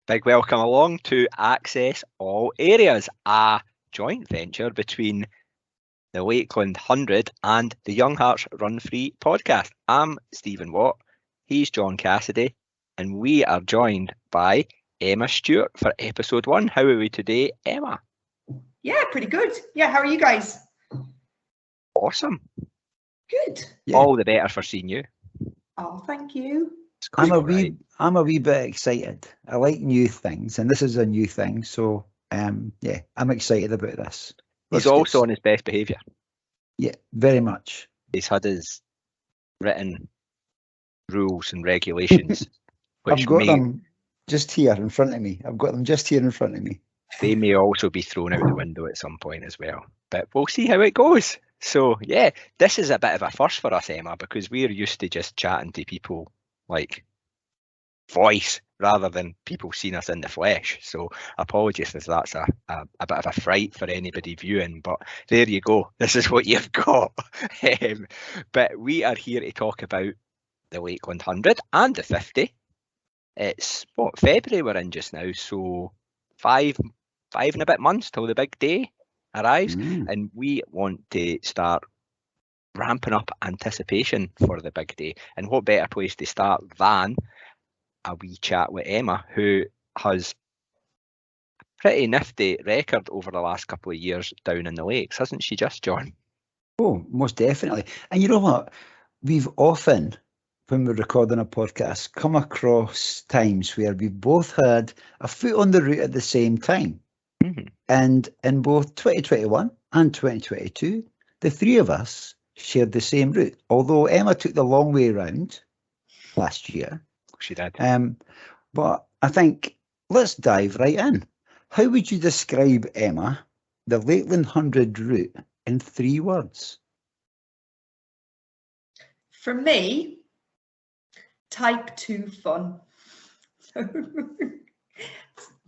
Big welcome along to Access All Areas, a joint venture between the Lakeland 100 and the Young Hearts Run Free podcast. I'm Stephen Watt, he's John Cassidy, and we are joined by Emma Stuart for episode 1. How are we today, Emma? Yeah, pretty good. Yeah, how are you guys? Awesome. Good. Yeah. All the better for seeing you. Oh, thank you. I'm a wee bit excited. I like new things, and this is a new thing. So, yeah, I'm excited about this. He's also on his best behaviour. Yeah, very much. He's had his written rules and regulations. I've got them just here in front of me. They may also be thrown out the window at some point as well. But we'll see how it goes. So, yeah, this is a bit of a first for us, Emma, because we're used to just chatting to people like voice rather than people seeing us in the flesh. So apologies if that's a bit of a fright for anybody viewing, but there you go. This is what you've got. But we are here to talk about the Lakeland 100 and the 50. It's February we're in just now, so five and a bit months till the big day arrives, and we want to start ramping up anticipation for the big day. And what better place to start than a wee chat with Emma, who has a pretty nifty record over the last couple of years down in the lakes, hasn't she just, John? Oh, most definitely. And you know what? We've often, when we're recording a podcast, come across times where we've both had a foot on the route at the same time. Mm-hmm. And in both 2021 and 2022, the three of us shared the same route, although Emma took the long way around last year. She did. But I think let's dive right in. How would you describe, Emma, the Lakeland 100 route in 3 words? For me, type 2 fun.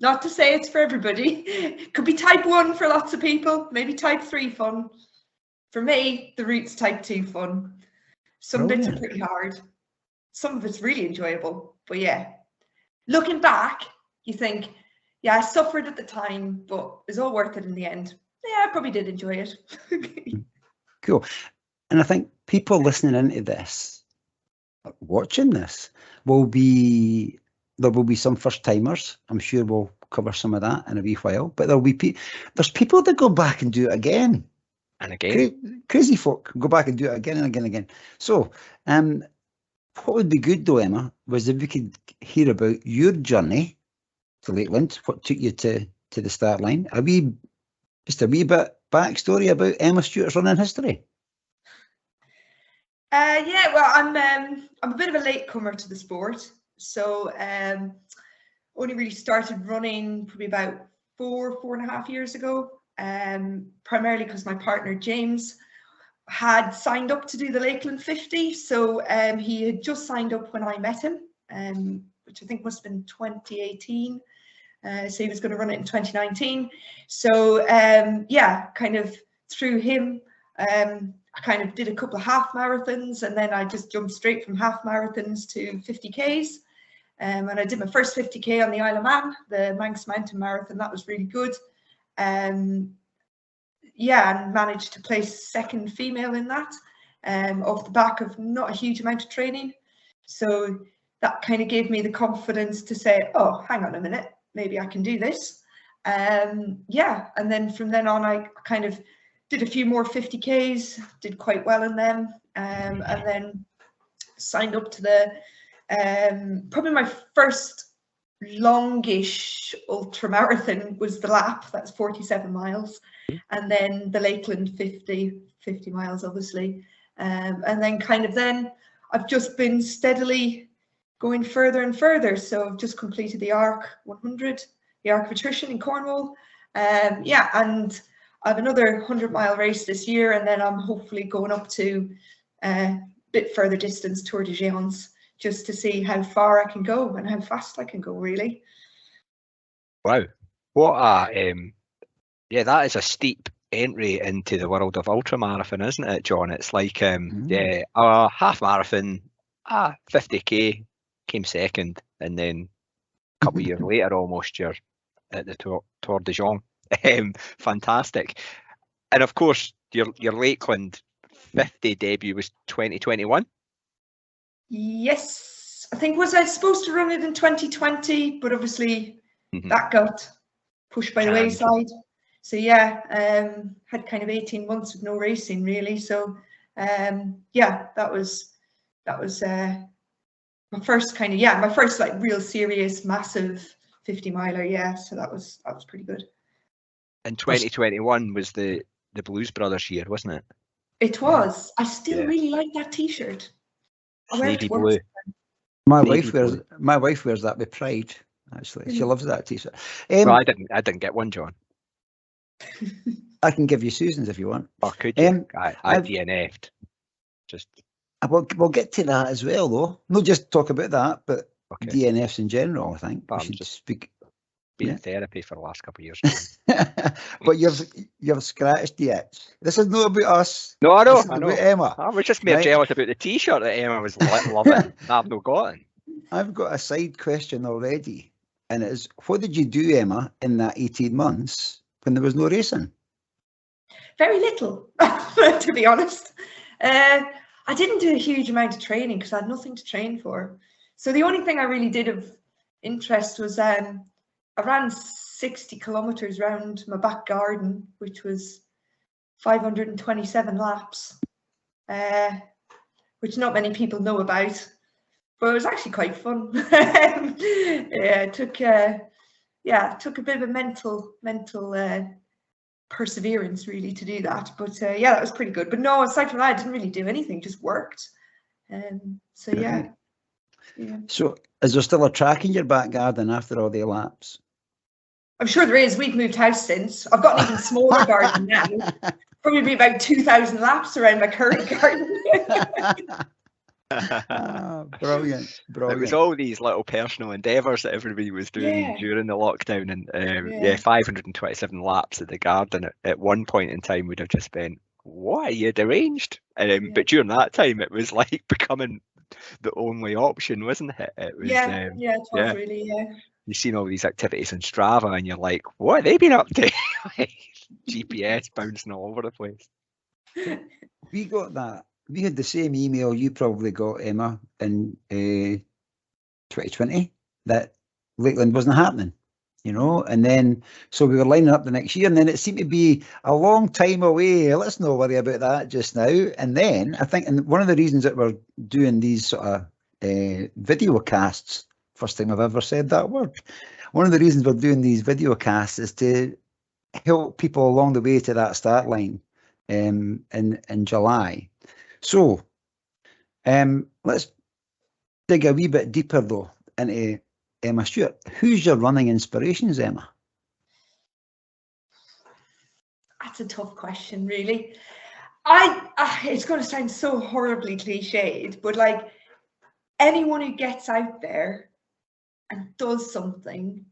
Not to say it's for everybody. Could be type 1 for lots of people, maybe type 3 fun. For me, the route's type 2 fun. Some bits are pretty hard. Some of it's really enjoyable. But yeah, looking back, you think, yeah, I suffered at the time, but it was all worth it in the end. Yeah, I probably did enjoy it. Cool. And I think people listening into this, watching this, there will be some first timers. I'm sure we'll cover some of that in a wee while. But there's people that go back and do it again. And again. Crazy folk go back and do it again and again and again. So, what would be good though, Emma, was if we could hear about your journey to Lakeland, what took you to the start line, just a wee bit backstory about Emma Stuart's running history. Yeah, well, I'm a bit of a latecomer to the sport, so only really started running probably about 4.5 years ago. Primarily because my partner James had signed up to do the Lakeland 50, so he had just signed up when I met him, which I think must have been 2018. So he was going to run it in 2019. So yeah, kind of through him, I kind of did a couple of half marathons, and then I just jumped straight from half marathons to 50Ks. And I did my first 50K on the Isle of Man, the Manx Mountain Marathon. That was really good. Yeah, and managed to place second female in that, off the back of not a huge amount of training. So that kind of gave me the confidence to say, oh, hang on a minute, maybe I can do this. Yeah, and then from then on, I kind of did a few more 50Ks, did quite well in them, and then signed up to the, probably my first longish ultra marathon was the Lap, that's 47 miles, and then the Lakeland 50 miles obviously, and then kind of then I've just been steadily going further and further. So I've just completed the Arc 100, the Arc of Attrition in Cornwall, yeah, and I have another 100-mile race this year, and then I'm hopefully going up to a bit further distance, Tour de Géants, just to see how far I can go and how fast I can go, really. Wow. What a, yeah, that is a steep entry into the world of ultramarathon, isn't it, John? It's like, yeah, a half marathon, 50K came second, and then couple of years later, almost you're at the Tour de Jean. Fantastic. And of course, your Lakeland 50 debut was 2021. Yes, I think was I supposed to run it in 2020, but obviously that got pushed by the wayside. So yeah, had kind of 18 months of no racing really. So yeah, that was my first kind of, my first like real serious massive 50 miler. Yeah, so that was pretty good. And 2021 was the Blues Brothers year, wasn't it? It was. I still really like that T-shirt. Navy blue. My wife wears that with pride. Actually, she loves that T-shirt. Well, I didn't get one, John. I can give you Susan's if you want. Or could you? I DNF'd. Just. We'll get to that as well, though. Not just talk about that, but DNFs in general. I think we should just speak. Been in therapy for the last couple of years. But you've scratched the itch. This is not about us. No, I know. This is about Emma. I was just more jealous about the T-shirt that Emma was loving. I've not gotten. I've got a side question already, and it is: what did you do, Emma, in that 18 months when there was no racing? Very little, to be honest. I didn't do a huge amount of training because I had nothing to train for. So the only thing I really did of interest was I ran 60 kilometers around my back garden, which was 527 laps, which not many people know about, but it was actually quite fun. It took a bit of a mental perseverance really to do that, but yeah, that was pretty good. But no, aside from that, I didn't really do anything, just worked. So yeah. So is there still a track in your back garden after all the laps? I'm sure there is. We've moved house since. I've got an even smaller garden now. Probably be about 2,000 laps around my current garden. Brilliant. It was all these little personal endeavours that everybody was doing during the lockdown, and 527 laps at the garden at one point in time would have just been, what, are you deranged? But during that time it was like becoming the only option, wasn't it? It was, it was really, You've seen all these activities on Strava and you're like, what have they been up to? GPS bouncing all over the place. We got that. We had the same email you probably got, Emma, in 2020, that Lakeland wasn't happening, and then so we were lining up the next year, and then it seemed to be a long time away. Let's not worry about that just now. And then I think, and one of the reasons that we're doing these sort of video casts, first time I've ever said that word, one of the reasons we're doing these video casts is to help people along the way to that start line in July. So let's dig a wee bit deeper though into Emma Stuart. Who's your running inspirations, Emma? That's a tough question, really. It's going to sound so horribly cliched, but like anyone who gets out there and does something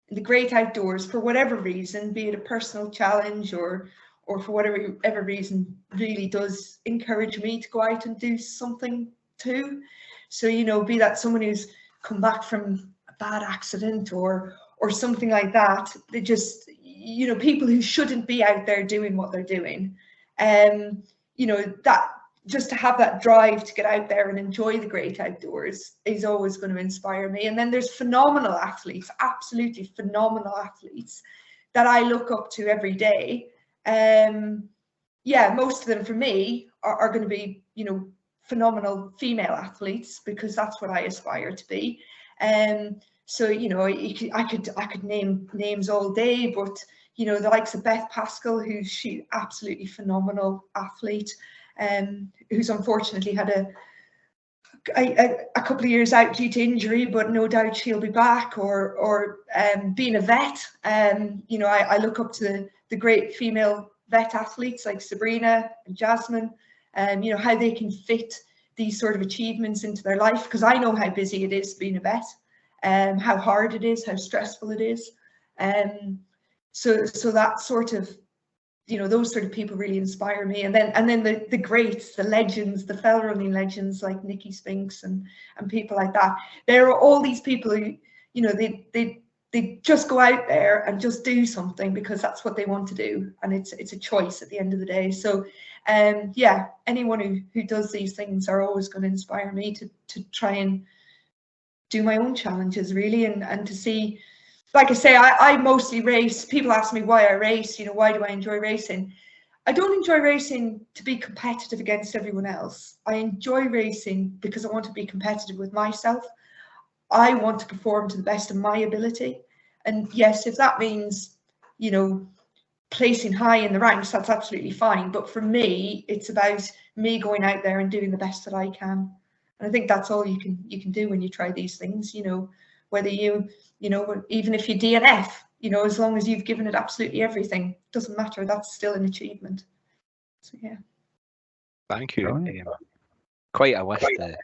in the great outdoors for whatever reason, be it a personal challenge or for whatever reason, really does encourage me to go out and do something too. So, be that someone who's come back from a bad accident or something like that. They just, people who shouldn't be out there doing what they're doing. That just to have that drive to get out there and enjoy the great outdoors is always going to inspire me. And then there's phenomenal athletes, absolutely phenomenal athletes that I look up to every day. Most of them for me are going to be, phenomenal female athletes, because that's what I aspire to be. So, I could name names all day, but, the likes of Beth Pascal, she's absolutely phenomenal athlete, who's unfortunately had a couple of years out due to injury, but no doubt she'll be back. Or being a vet, I look up to the great female vet athletes like Sabrina and Jasmine, how they can fit these sort of achievements into their life, because I know how busy it is being a vet, how hard it is, how stressful it is. So that sort of, those sort of people really inspire me. And then the greats, the legends, the fell running legends like Nikki Spinks and people like that. There are all these people who, you know, they just go out there and just do something because that's what they want to do, and it's a choice at the end of the day. So yeah, anyone who does these things are always going to inspire me to try and do my own challenges, really, and to see, like I say, I mostly race. People ask me why I race, you know, why do I enjoy racing? I don't enjoy racing to be competitive against everyone else. I enjoy racing because I want to be competitive with myself. I want to perform to the best of my ability. And yes, if that means, you know, placing high in the ranks, that's absolutely fine. But for me, it's about me going out there and doing the best that I can. And I think that's all you can do when you try these things, you know, whether you know, even if you DNF, you know, as long as you've given it absolutely everything, doesn't matter, that's still an achievement. So yeah. Thank you. Quite a list of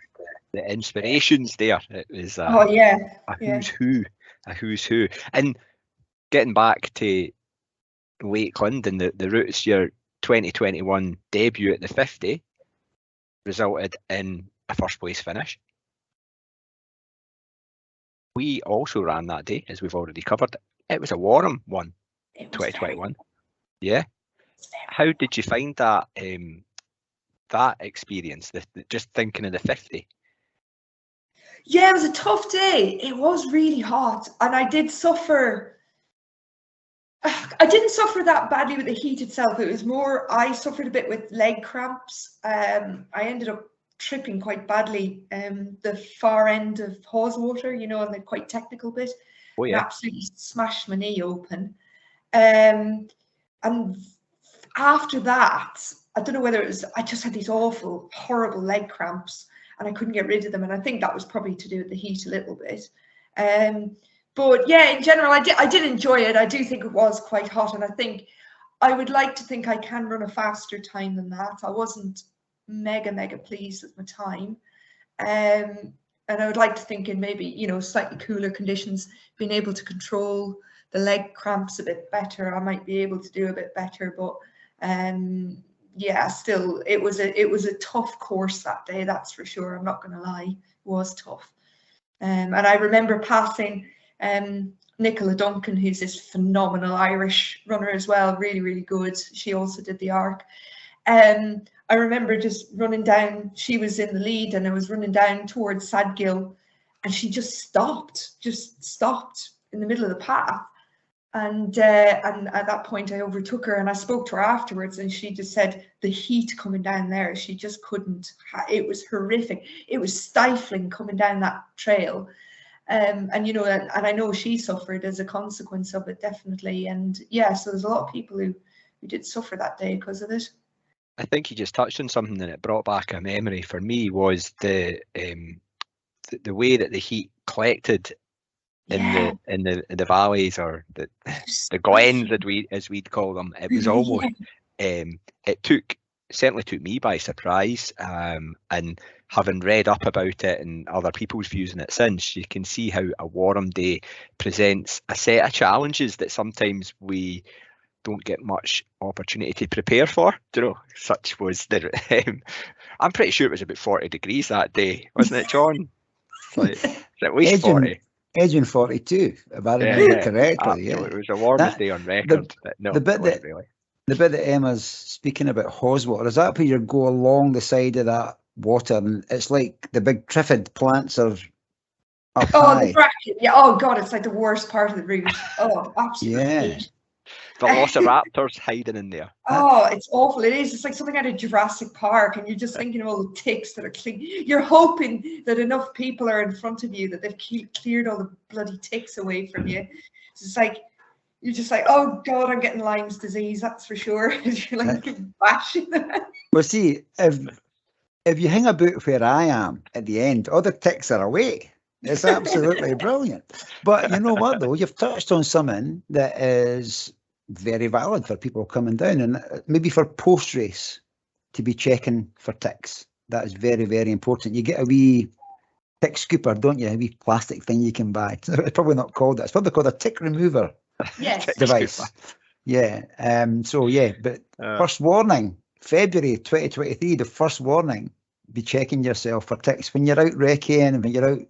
the inspirations there. It was a who's who. And getting back to Lakeland and the routes, your 2021 debut at the 50 resulted in a first place finish. We also ran that day, as we've already covered. It was a Warham one, 2021. Yeah. How did you find that that experience? Just thinking of the 50. Yeah, it was a tough day. It was really hot, and I did suffer. I didn't suffer that badly with the heat itself. It was more, I suffered a bit with leg cramps. I ended up tripping quite badly the far end of Haweswater, you know, and the quite technical bit. Oh yeah. And absolutely smashed my knee open. And after that, I don't know whether it was, I just had these awful, horrible leg cramps and I couldn't get rid of them. And I think that was probably to do with the heat a little bit. But yeah, in general, I did enjoy it. I do think it was quite hot, and I think I would like to think I can run a faster time than that. I wasn't mega pleased with my time, and I would like to think in maybe, you know, slightly cooler conditions, being able to control the leg cramps a bit better, I might be able to do a bit better. But yeah, still, it was a tough course that day, that's for sure. I'm not going to lie, it was tough. And I remember passing Nicola Duncan, who's this phenomenal Irish runner as well, really good. She also did the Arc. I remember just running down, she was in the lead, and I was running down towards Sadgill, and she just stopped in the middle of the path. And at that point I overtook her, and I spoke to her afterwards, and she just said the heat coming down there, she just couldn't, it was horrific. It was stifling coming down that trail. And you know, and I know she suffered as a consequence of it, definitely. And yeah, so there's a lot of people who did suffer that day because of it. I think you just touched on something that it brought back a memory for me, was the way that the heat collected in the valleys, or the glens, as we'd call them. It was almost it certainly took me by surprise, and having read up about it and other people's views on it since, you can see how a Warham day presents a set of challenges that sometimes we don't get much opportunity to prepare for. You know, such was the I'm pretty sure it was about 40 degrees that day, wasn't it, John? Like, at least 40. Edging 42, if I remember correctly. Yeah, it was the warmest day on record. The bit that Emma's speaking about, Haweswater, is that where you go along the side of that water, and it's like the big triffid plants are up high. The bracket, yeah. Oh god, it's like the worst part of the route. Oh, absolutely. Yeah. Velociraptors hiding in there. Oh, it's awful. It is. It's like something out of Jurassic Park, and you're just thinking of all the ticks that are clinging. You're hoping that enough people are in front of you that they've cleared all the bloody ticks away from you. It's like, you're just like, oh god, I'm getting Lyme's disease, that's for sure. You're like bashing them. Well, see, if you hang about where I am at the end, all the ticks are away. It's absolutely brilliant. But you know what, though? You've touched on something that is very valid for people coming down, and maybe for post-race to be checking for ticks. That is very important. You get a wee tick scooper, don't you? A wee plastic thing you can buy. It's probably not called that. It's probably called a tick remover device. Yeah. So yeah, but first warning, February 2023, the first warning, be checking yourself for ticks when you're out recceing and when you're out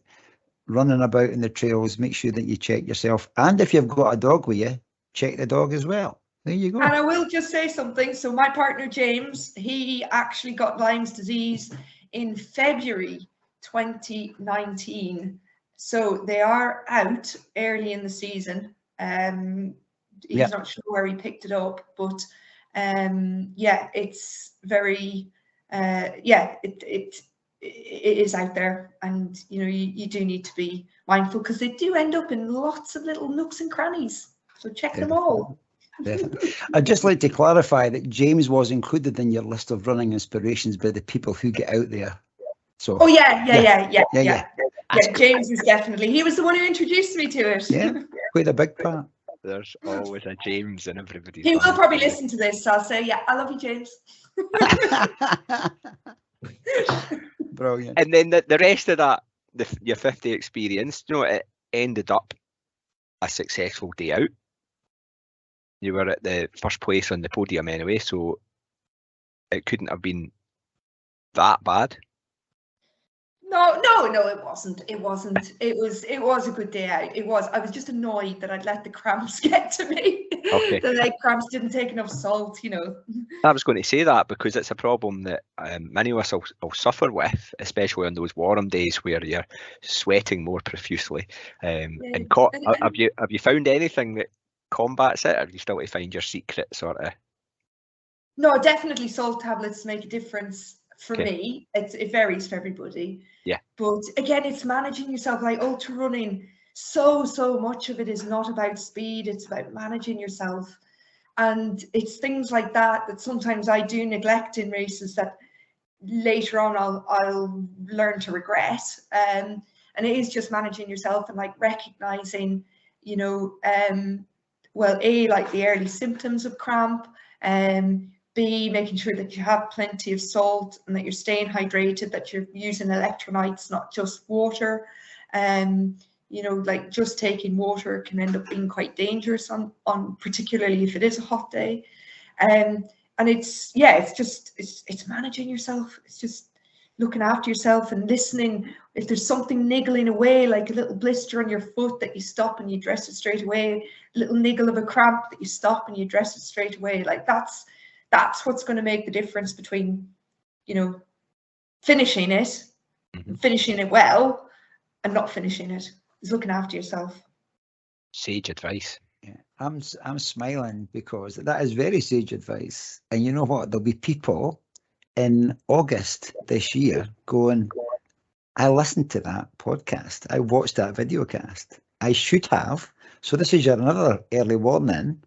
running about in the trails, make sure that you check yourself. And if you've got a dog with you, check the dog as well. There you go. And I will just say something. So my partner, James, he actually got Lyme's disease in February 2019. So they are out early in the season. He's not sure where he picked it up, but yeah, it's very, it is out there, and you know, you do need to be mindful, because they do end up in lots of little nooks and crannies. So check them all. Definitely. I'd just like to clarify that James was included in your list of running inspirations by the people who get out there. So. Oh yeah. James is definitely. He was the one who introduced me to it. Yeah, quite a big part. There's always a James in everybody's He will life. probably listen to this, so I'll say, yeah, I love you, James. Brilliant. And then the rest of that, your 50 experience, you know, it ended up a successful day out. You were at the first place on the podium anyway, so it couldn't have been that bad. No, it wasn't. It wasn't. It was a good day out. It was. I was just annoyed that I'd let the cramps get to me. Okay. The leg cramps didn't take enough salt, you know. I was going to say that, because it's a problem that many of us will suffer with, especially on those warm days where you're sweating more profusely. Have you found anything that combats it, or are you still to find your secret sort of? No, definitely salt tablets make a difference for me. It varies for everybody. Yeah. But again, it's managing yourself. Like ultra running, so much of it is not about speed, it's about managing yourself. And it's things like that sometimes I do neglect in races that later on I'll learn to regret. And it is just managing yourself and like recognizing, you know, well, A, like the early symptoms of cramp, B, making sure that you have plenty of salt and that you're staying hydrated, that you're using electrolytes, not just water. You know, like just taking water can end up being quite dangerous on particularly if it is a hot day. And it's managing yourself. It's just looking after yourself and listening. If there's something niggling away, like a little blister on your foot, that you stop and you dress it straight away, a little niggle of a cramp that you stop and you dress it straight away. Like that's what's going to make the difference between, you know, finishing it well and not finishing it. Is looking after yourself. Sage advice. Yeah, I'm smiling because that is very sage advice. And you know what? There'll be people in August this year going, I listened to that podcast. I watched that video cast. I should have. So this is another early warning.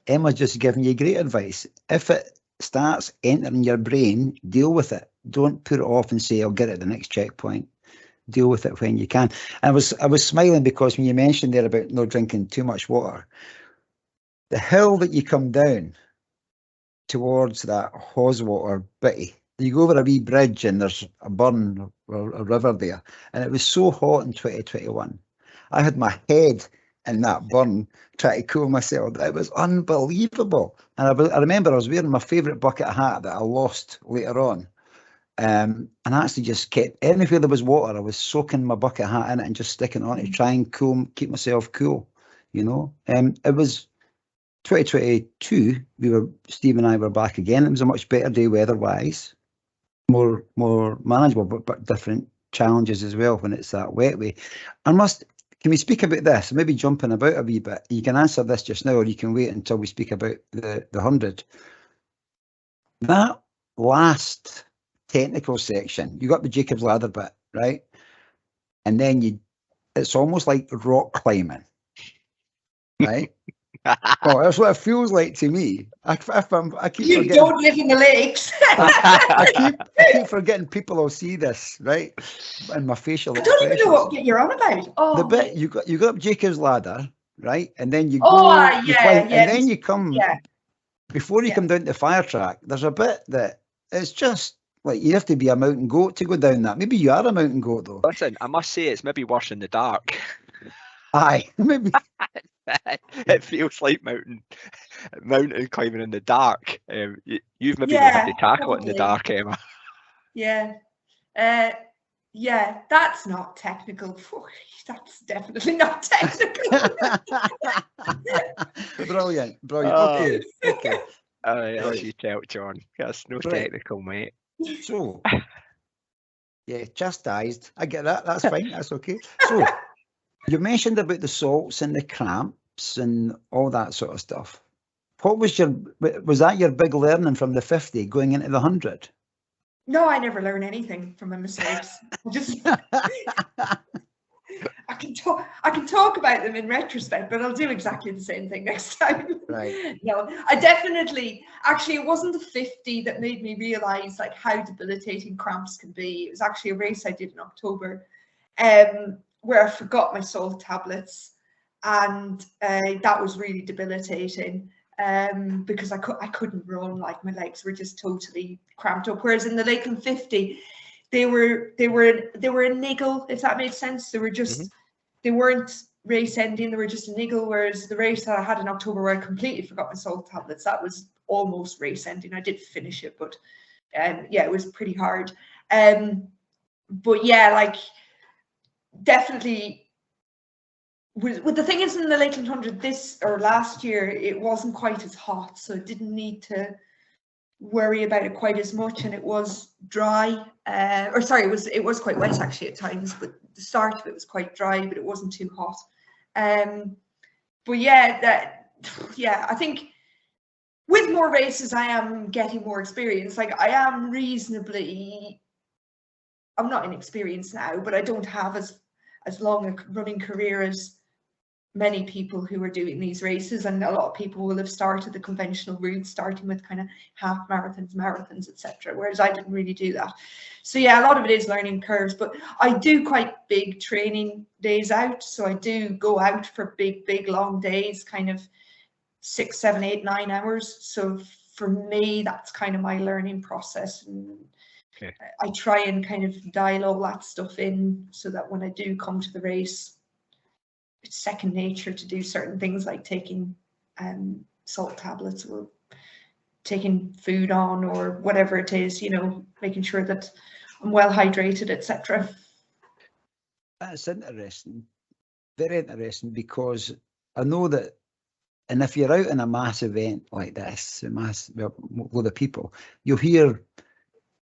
Emma's just giving you great advice. If it starts entering your brain, deal with it. Don't put it off and say, I'll get it at the next checkpoint. Deal with it when you can. And I was smiling because when you mentioned there about not drinking too much water, the hill that you come down towards that Haweswater bitty, you go over a wee bridge and there's a burn or a river there, and it was so hot in 2021. I had my head in that burn trying to cool myself. It was unbelievable. And I remember I was wearing my favourite bucket hat that I lost later on. And I actually just kept, anywhere there was water, I was soaking my bucket hat in it and just sticking it on to try and keep myself cool, you know. It was 2022, Steve and I were back again. It was a much better day weather-wise, more manageable, but different challenges as well when it's that wet way. Can we speak about this? Maybe jumping about a wee bit. You can answer this just now, or you can wait until we speak about the 100. That last technical section, you got the Jacob's Ladder bit, right? And then it's almost like rock climbing, right? Well, that's what it feels like to me. I keep forgetting. Don't live in the lakes. I keep forgetting people will see this, right? And my facial expressions. I don't even know what you're on about. Oh, the bit you got up Jacob's Ladder, right? And then you go, climb, and then you come before you come down to the fire track. There's a bit that it's just like you have to be a mountain goat to go down that. Maybe you are a mountain goat though. Listen, I must say it's maybe worse in the dark. Aye, maybe. It feels like mountain climbing in the dark. You've maybe not had to tackle it in the dark, Emma. Yeah. Yeah, that's not technical. Phew, that's definitely not technical. Brilliant. Oh. Okay. As you tell, John, that's no Right. technical, mate. So, yeah, chastised. I get that. That's fine. That's okay. So, you mentioned about the salts and the cramps and all that sort of stuff. What was that your big learning from the 50 going into the 100? No, I never learn anything from my mistakes. I can talk about them in retrospect, but I'll do exactly the same thing next time. Right. No, I definitely, actually, it wasn't the 50 that made me realize like how debilitating cramps can be. It was actually a race I did in October, where I forgot my salt tablets, and that was really debilitating. Because I couldn't run, like my legs were just totally cramped up. Whereas in the Lakeland 50, they were a niggle, if that made sense. They were just they weren't race ending, they were just a niggle. Whereas the race that I had in October, where I completely forgot my salt tablets, that was almost race ending. I did finish it, but yeah, it was pretty hard. But yeah, like definitely. With the thing is, in the Lakeland 100 last year, it wasn't quite as hot, so it didn't need to worry about it quite as much, and it was dry. It was quite wet actually at times, but the start of it was quite dry, but it wasn't too hot. But yeah, I think with more races, I am getting more experience. Like I am I'm not inexperienced now, but I don't have as long a running career as many people who are doing these races, and a lot of people will have started the conventional route, starting with kind of half marathons, etc. Whereas I didn't really do that. So yeah, a lot of it is learning curves, but I do quite big training days out. So I do go out for big long days, kind of 6, 7, 8, 9 hours. So for me, that's kind of my learning process. And okay. I try and kind of dial all that stuff in so that when I do come to the race, it's second nature to do certain things like taking salt tablets or taking food on or whatever it is, making sure that I'm well hydrated, etc. That's interesting. Very interesting, because I know that, and if you're out in a mass event like this, a load of people, you'll hear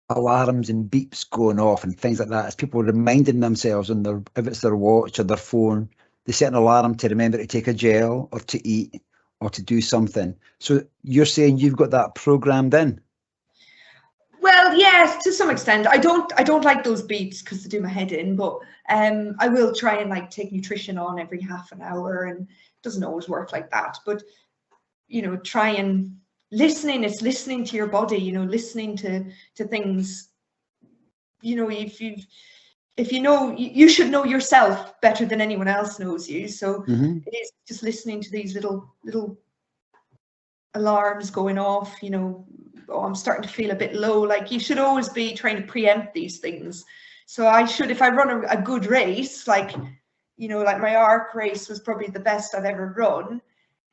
alarms and beeps going off and things like that as people reminding themselves on if it's their watch or their phone, they set an alarm to remember to take a gel or to eat or to do something. So you're saying you've got that programmed in? Well, yes, to some extent. I don't like those beeps because they do my head in, but I will try and like take nutrition on every half an hour, and it doesn't always work like that. But try and it's listening to your body, listening to things. If you know, you should know yourself better than anyone else knows you. So it is just listening to these little alarms going off, oh, I'm starting to feel a bit low. Like you should always be trying to preempt these things. So if I run a good race, like my Arc race was probably the best I've ever run.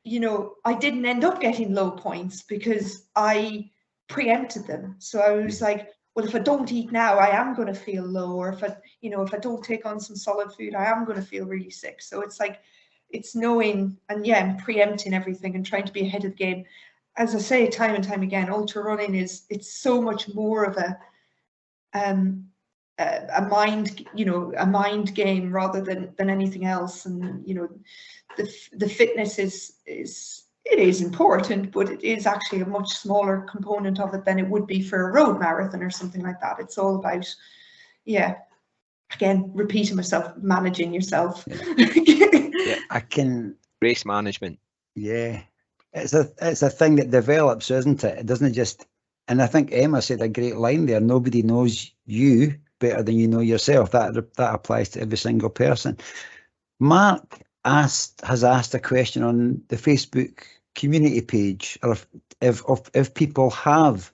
I didn't end up getting low points because I preempted them. So I was like, well, if I don't eat now, I am going to feel low. Or if I don't take on some solid food, I am going to feel really sick. So it's like, it's knowing and preempting everything and trying to be ahead of the game. As I say time and time again, ultra running it's so much more of a mind game rather than anything else. And the fitness is important, but it is actually a much smaller component of it than it would be for a road marathon or something like that. It's all about, again, repeating myself, managing yourself. Yeah, I can. Race management. Yeah, it's a thing that develops, isn't it? It doesn't just. And I think Emma said a great line there. Nobody knows you better than you know yourself. That applies to every single person. Mark has asked a question on the Facebook community page, or if people have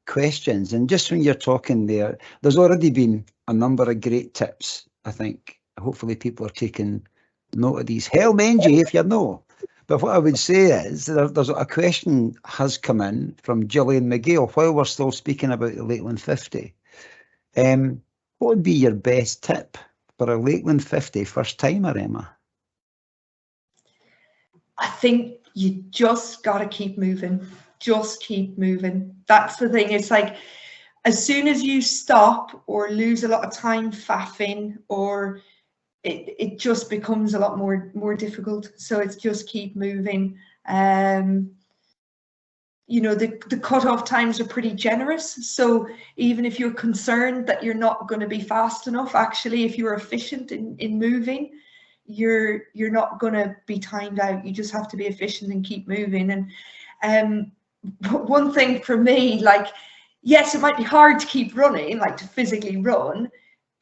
questions. And just when you're talking there's already been a number of great tips. I think hopefully people are taking note of these. Hell Menji, if you know. But what I would say is there's a question has come in from Gillian McGill while we're still speaking about the Lakeland 50. What would be your best tip for a Lakeland 50 first timer, Emma? I think you just got to keep moving. Just keep moving. That's the thing. It's like, as soon as you stop or lose a lot of time faffing, or it just becomes a lot more difficult. So it's just keep moving. You know, the cutoff times are pretty generous. So even if you're concerned that you're not going to be fast enough, actually, if you're efficient in moving, you're not going to be timed out. You just have to be efficient and keep moving. And one thing for me, like, yes, it might be hard to keep running, like to physically run,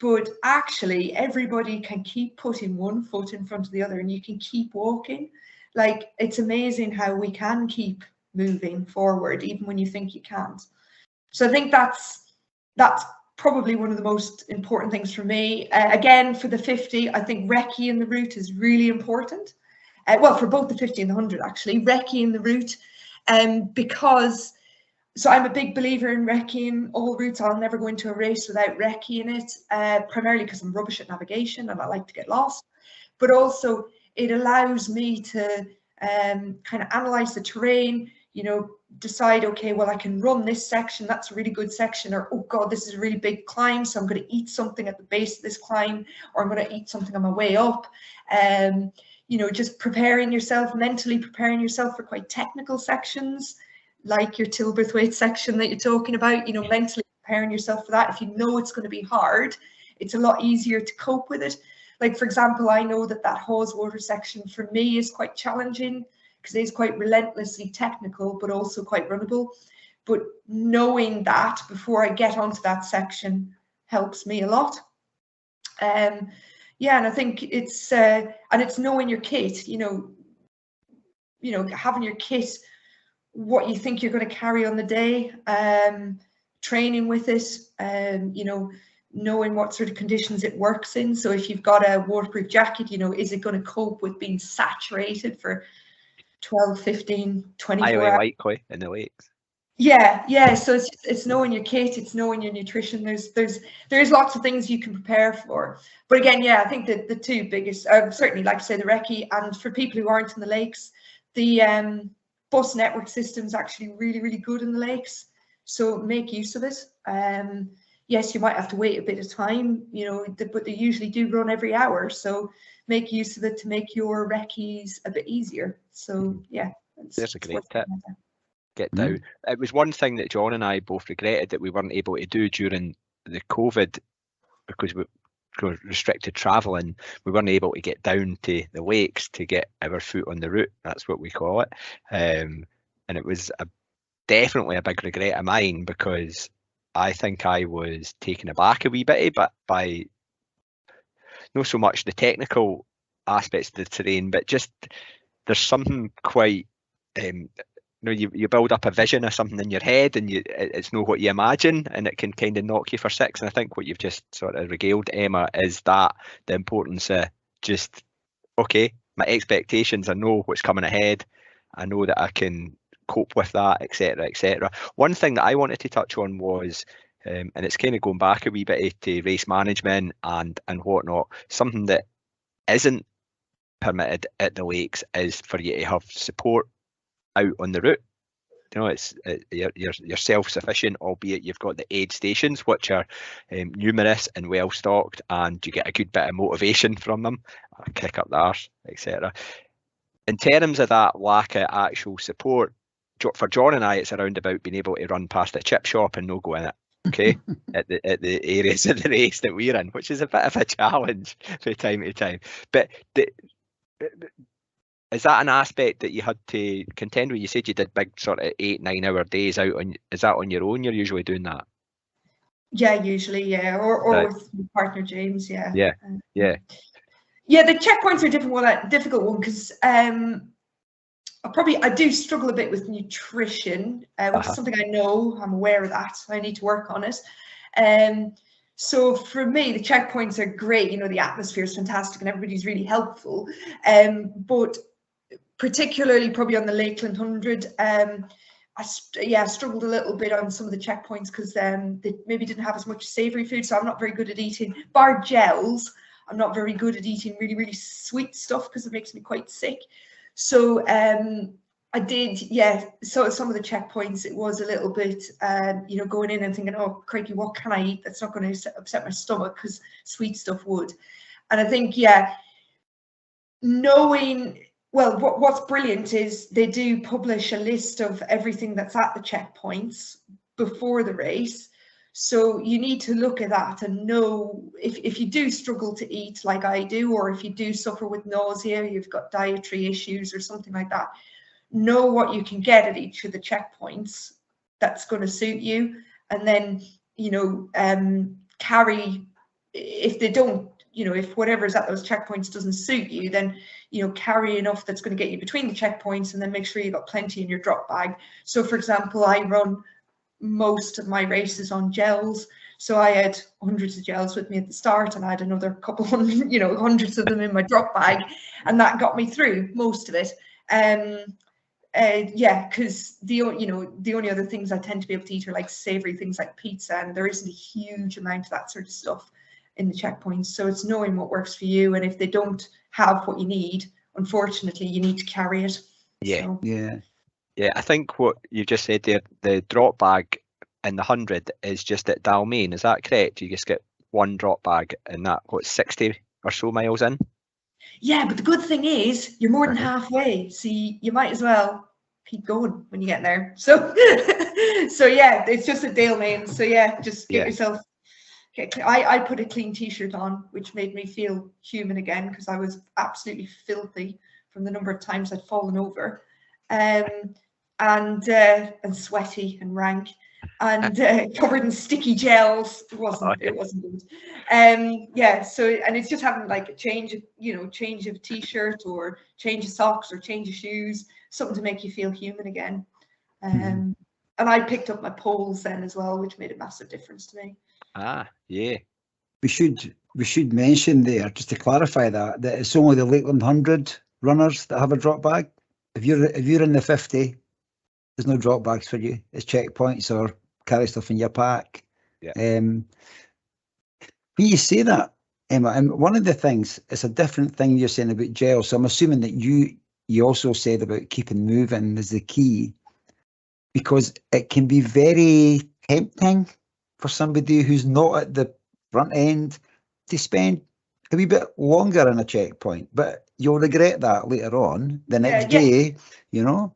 but actually everybody can keep putting one foot in front of the other and you can keep walking. Like, it's amazing how we can keep moving forward even when you think you can't. So I think that's probably one of the most important things for me. Again, for the 50, I think recce in the route is really important. Well, for both the 50 and the 100, actually, recce in the route, because, so I'm a big believer in recceing all routes. I'll never go into a race without recceing it, primarily because I'm rubbish at navigation and I like to get lost, but also it allows me to kind of analyze the terrain, you know, decide, okay, well, I can run this section, that's a really good section, or, oh God, this is a really big climb, so I'm going to eat something at the base of this climb, or I'm going to eat something on my way up. You know, just preparing yourself, mentally preparing yourself for quite technical sections, like your Tilberthwaite section that you're talking about, you know, mentally preparing yourself for that. If you know it's going to be hard, it's a lot easier to cope with it. Like, for example, I know that Haweswater section for me is quite challenging because it is quite relentlessly technical, but also quite runnable. But knowing that before I get onto that section helps me a lot. Yeah, and I think it's knowing your kit, you know, having your kit, what you think you're going to carry on the day, training with it, you know, knowing what sort of conditions it works in. So if you've got a waterproof jacket, you know, is it going to cope with being saturated for 12, 15, 24 hours? Likely in the lakes. Yeah. So it's knowing your kit, it's knowing your nutrition. There's lots of things you can prepare for. But again, yeah, I think that the two biggest, certainly, like I say, the recce, and for people who aren't in the lakes, the bus network system is actually really, really good in the lakes. So make use of it. Yes, you might have to wait a bit of time, you know, but they usually do run every hour. So make use of it to make your recce's a bit easier. So yeah, there's a great tip. Get down. It was one thing that John and I both regretted that we weren't able to do during the COVID, because we restricted travel and we weren't able to get down to the lakes to get our foot on the route. That's what we call it. And it was definitely a big regret of mine, because I think I was taken aback a wee bit, but by not so much the technical aspects of the terrain, but just there's something quite you know, you build up a vision of something in your head, and it's not what you imagine, and it can kind of knock you for six. And I think what you've just sort of regaled, Emma, is that the importance of just, okay, my expectations, I know what's coming ahead, I know that I can cope with that, etc., etc. One thing that I wanted to touch on was, and it's kind of going back a wee bit to race management and whatnot, something that isn't permitted at the lakes is for you to have support out on the route. You know, you're self-sufficient, albeit you've got the aid stations, which are numerous and well stocked, and you get a good bit of motivation from them, kick up the arse, etc. In terms of that lack of actual support, for John and I, it's around about being able to run past a chip shop and no go in it. Okay, at the areas of the race that we're in, which is a bit of a challenge from time to time. But is that an aspect that you had to contend with? You said you did big sort of 8-9 hour days out on. Is that on your own? You're usually doing that? Yeah, usually, yeah, or right. With my partner James, yeah. Yeah. Yeah, the checkpoints are a difficult one, because I do struggle a bit with nutrition, which is something I know, I'm aware of that, I need to work on it. So for me, the checkpoints are great, you know, the atmosphere is fantastic and everybody's really helpful, but particularly probably on the Lakeland 100, I struggled a little bit on some of the checkpoints because they maybe didn't have as much savoury food, so I'm not very good at eating, bar gels, I'm not very good at eating really, really sweet stuff because it makes me quite sick. So I did, so some of the checkpoints, it was a little bit, you know, going in and thinking, oh, crikey, what can I eat that's not going to upset my stomach, because sweet stuff would. And I think, knowing, well, what's brilliant is they do publish a list of everything that's at the checkpoints before the race. So you need to look at that and know if you do struggle to eat like I do, or if you do suffer with nausea, you've got dietary issues or something like that, know what you can get at each of the checkpoints that's going to suit you. And then, you know, carry, if they don't, you know, if whatever's at those checkpoints doesn't suit you, then, you know, carry enough that's going to get you between the checkpoints, and then make sure you've got plenty in your drop bag. So for example, I run most of my races on gels, so I had hundreds of gels with me at the start, and I had another couple hundred, you know, hundreds of them in my drop bag, and that got me through most of it. Because the only other things I tend to be able to eat are like savoury things like pizza, and there isn't a huge amount of that sort of stuff in the checkpoints. So it's knowing what works for you, and if they don't have what you need, unfortunately, you need to carry it. Yeah. So. Yeah, I think what you just said there, the drop bag in the 100 is just at Dalmain, is that correct? You just get one drop bag, and that, what's 60 or so miles in? Yeah, but the good thing is you're more than halfway, so you might as well keep going when you get there. So so yeah, it's just at Dalmain. So yeah, just get yourself. I put a clean t-shirt on, which made me feel human again, because I was absolutely filthy from the number of times I'd fallen over, and sweaty and rank, and covered in sticky gels. It wasn't good. So, and it's just having like a change of a t-shirt, or change of socks, or change of shoes, something to make you feel human again. And I picked up my poles then as well, which made a massive difference to me. We should mention there, just to clarify that it's only the Lakeland 100 runners that have a drop bag. If you're in the 50, there's no drop bags for you. It's checkpoints or carry stuff in your pack. When you say that, Emma, and one of the things, it's a different thing you're saying about gel. So I'm assuming that you also said about keeping moving is the key, because it can be very tempting for somebody who's not at the front end to spend a wee bit longer in a checkpoint, but you'll regret that later on the next day, you know.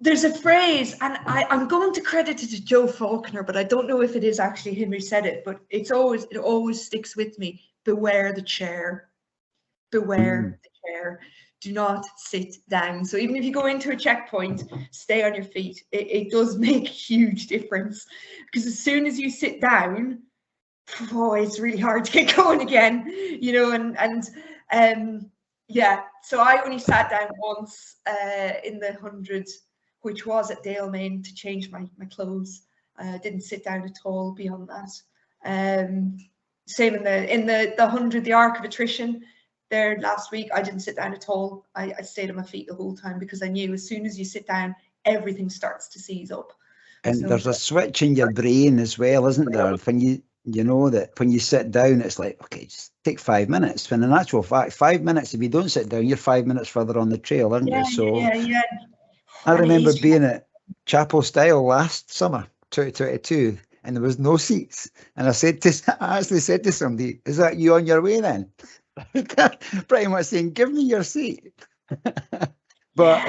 There's a phrase, and I'm going to credit it to Joe Faulkner, but I don't know if it is actually him who said it, but it always sticks with me. Beware the chair. Beware the chair. Do not sit down. So even if you go into a checkpoint, stay on your feet. It does make a huge difference, because as soon as you sit down, it's really hard to get going again, you know. So I only sat down once in the 100, which was at Dalmain, to change my clothes. Didn't sit down at all beyond that. Same in the 100, the Arc of Attrition there last week, I didn't sit down at all. I stayed on my feet the whole time, because I knew as soon as you sit down, everything starts to seize up. And so there's a switch in your brain as well, isn't there? When you know that when you sit down, it's like, okay, just take 5 minutes. When in actual fact, 5 minutes, if you don't sit down, you're 5 minutes further on the trail, aren't you? So I remember being at Chapel Style last summer, 2022, and there was no seats. And I actually said to somebody, "Is that you on your way then?" Pretty much saying, "Give me your seat." But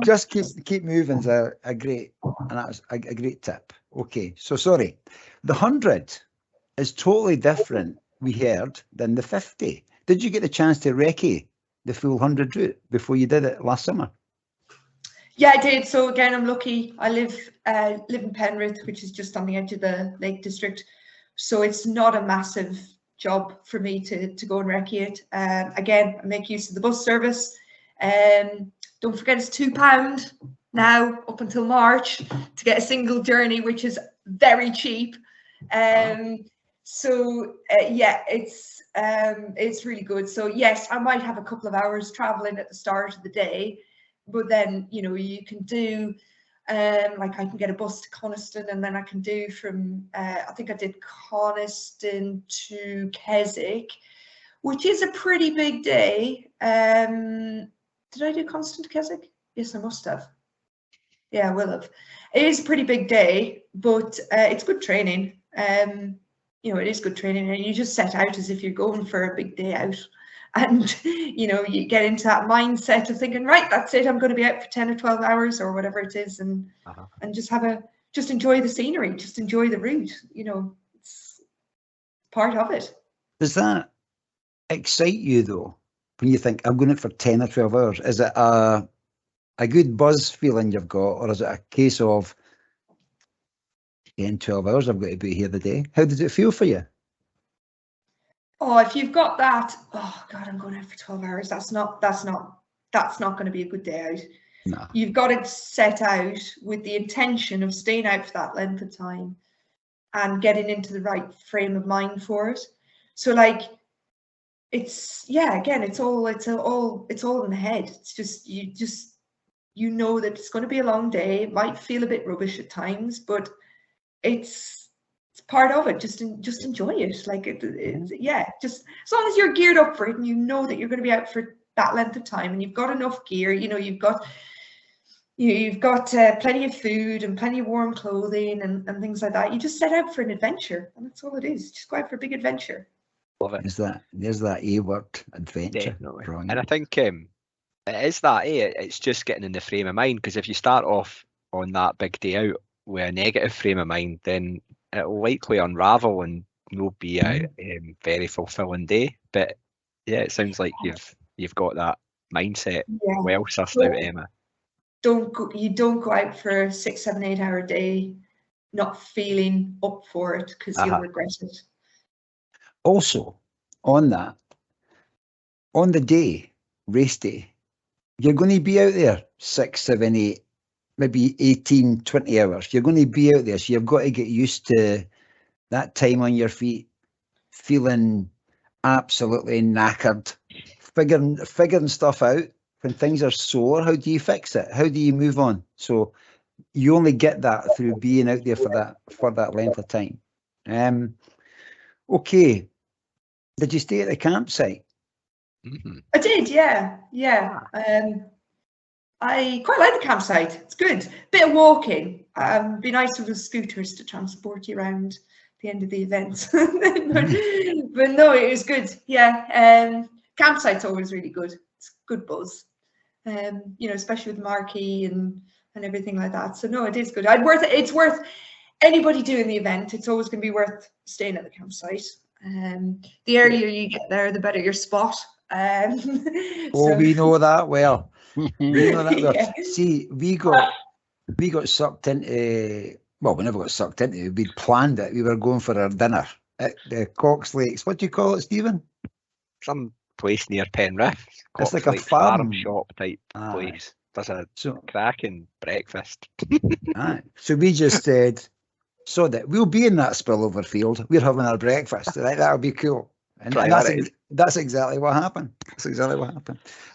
just keep moving is a great tip. Okay, so sorry, the 100 is totally different, we heard, than the 50. Did you get a chance to recce the full 100 route before you did it last summer? Yeah, I did. So again, I'm lucky. I live in Penrith, which is just on the edge of the Lake District. So it's not a massive job for me to go and recce it. Again, I make use of the bus service. Don't forget, it's £2 now up until March to get a single journey, which is very cheap. It's really good. So yes, I might have a couple of hours traveling at the start of the day, but then, you know, you can do Like I can get a bus to Coniston, and then I can do from, I think I did Coniston to Keswick, which is a pretty big day. Did I do Coniston to Keswick? Yes, I must have. Yeah, I will have. It is a pretty big day, but it's good training. You know, it is good training, and you just set out as if you're going for a big day out. And, you know, you get into that mindset of thinking, right, that's it, I'm going to be out for 10 or 12 hours or whatever it is, and just enjoy the scenery, just enjoy the route. You know, it's part of it. Does that excite you, though, when you think, I'm going out for 10 or 12 hours? Is it a good buzz feeling you've got, or is it a case of 10, 12 hours, I've got to be here the day? How does it feel for you? Oh, if you've got that, oh God, I'm going out for 12 hours. That's not going to be a good day out. No. You've got to set out with the intention of staying out for that length of time and getting into the right frame of mind for it. So like, it's, yeah, again, it's all in the head. It's just, you know that it's going to be a long day. It might feel a bit rubbish at times, but it's part of it. Just enjoy it. Like yeah, just as long as you're geared up for it and you know that you're going to be out for that length of time and you've got enough gear, you know, you've got plenty of food and plenty of warm clothing and things like that. You just set out for an adventure, and that's all it is. Just go out for a big adventure. Love it. There's that A word, adventure. Definitely. And I think it is that, it's just getting in the frame of mind, because if you start off on that big day out with a negative frame of mind, then it'll likely unravel and not be a very fulfilling day. But yeah, it sounds like you've got that mindset well sussed out, Emma. You don't go out for a 6, 7, 8 hour day not feeling up for it, because you'll regret it. Also, on that, on the day, race day, you're going to be out there 6, 7, 8, maybe 18, 20 hours. You're going to be out there, so you've got to get used to that time on your feet, feeling absolutely knackered, figuring stuff out. When things are sore, how do you fix it? How do you move on? So you only get that through being out there for that length of time. Okay. Did you stay at the campsite? Mm-hmm. I did, yeah. I quite like the campsite. It's good. Bit of walking. Be nice with the scooters to transport you around the end of the event. but no, it was good. Yeah. Campsite's always really good. It's good buzz. You know, especially with the marquee and everything like that. So no, it is good. It's worth anybody doing the event. It's always going to be worth staying at the campsite. The earlier you get there, the better your spot. We know that well. We know that well. Yeah. See, we got sucked into. Well, we never got sucked into it. We'd planned it. We were going for our dinner at the Cox Lakes. What do you call it, Stephen? Some place near Penrith. It's like a farm shop type place. There's a cracking breakfast. So we just said, so that we'll be in that spillover field. We're having our breakfast. Right? That'll be cool. And that's exactly what happened.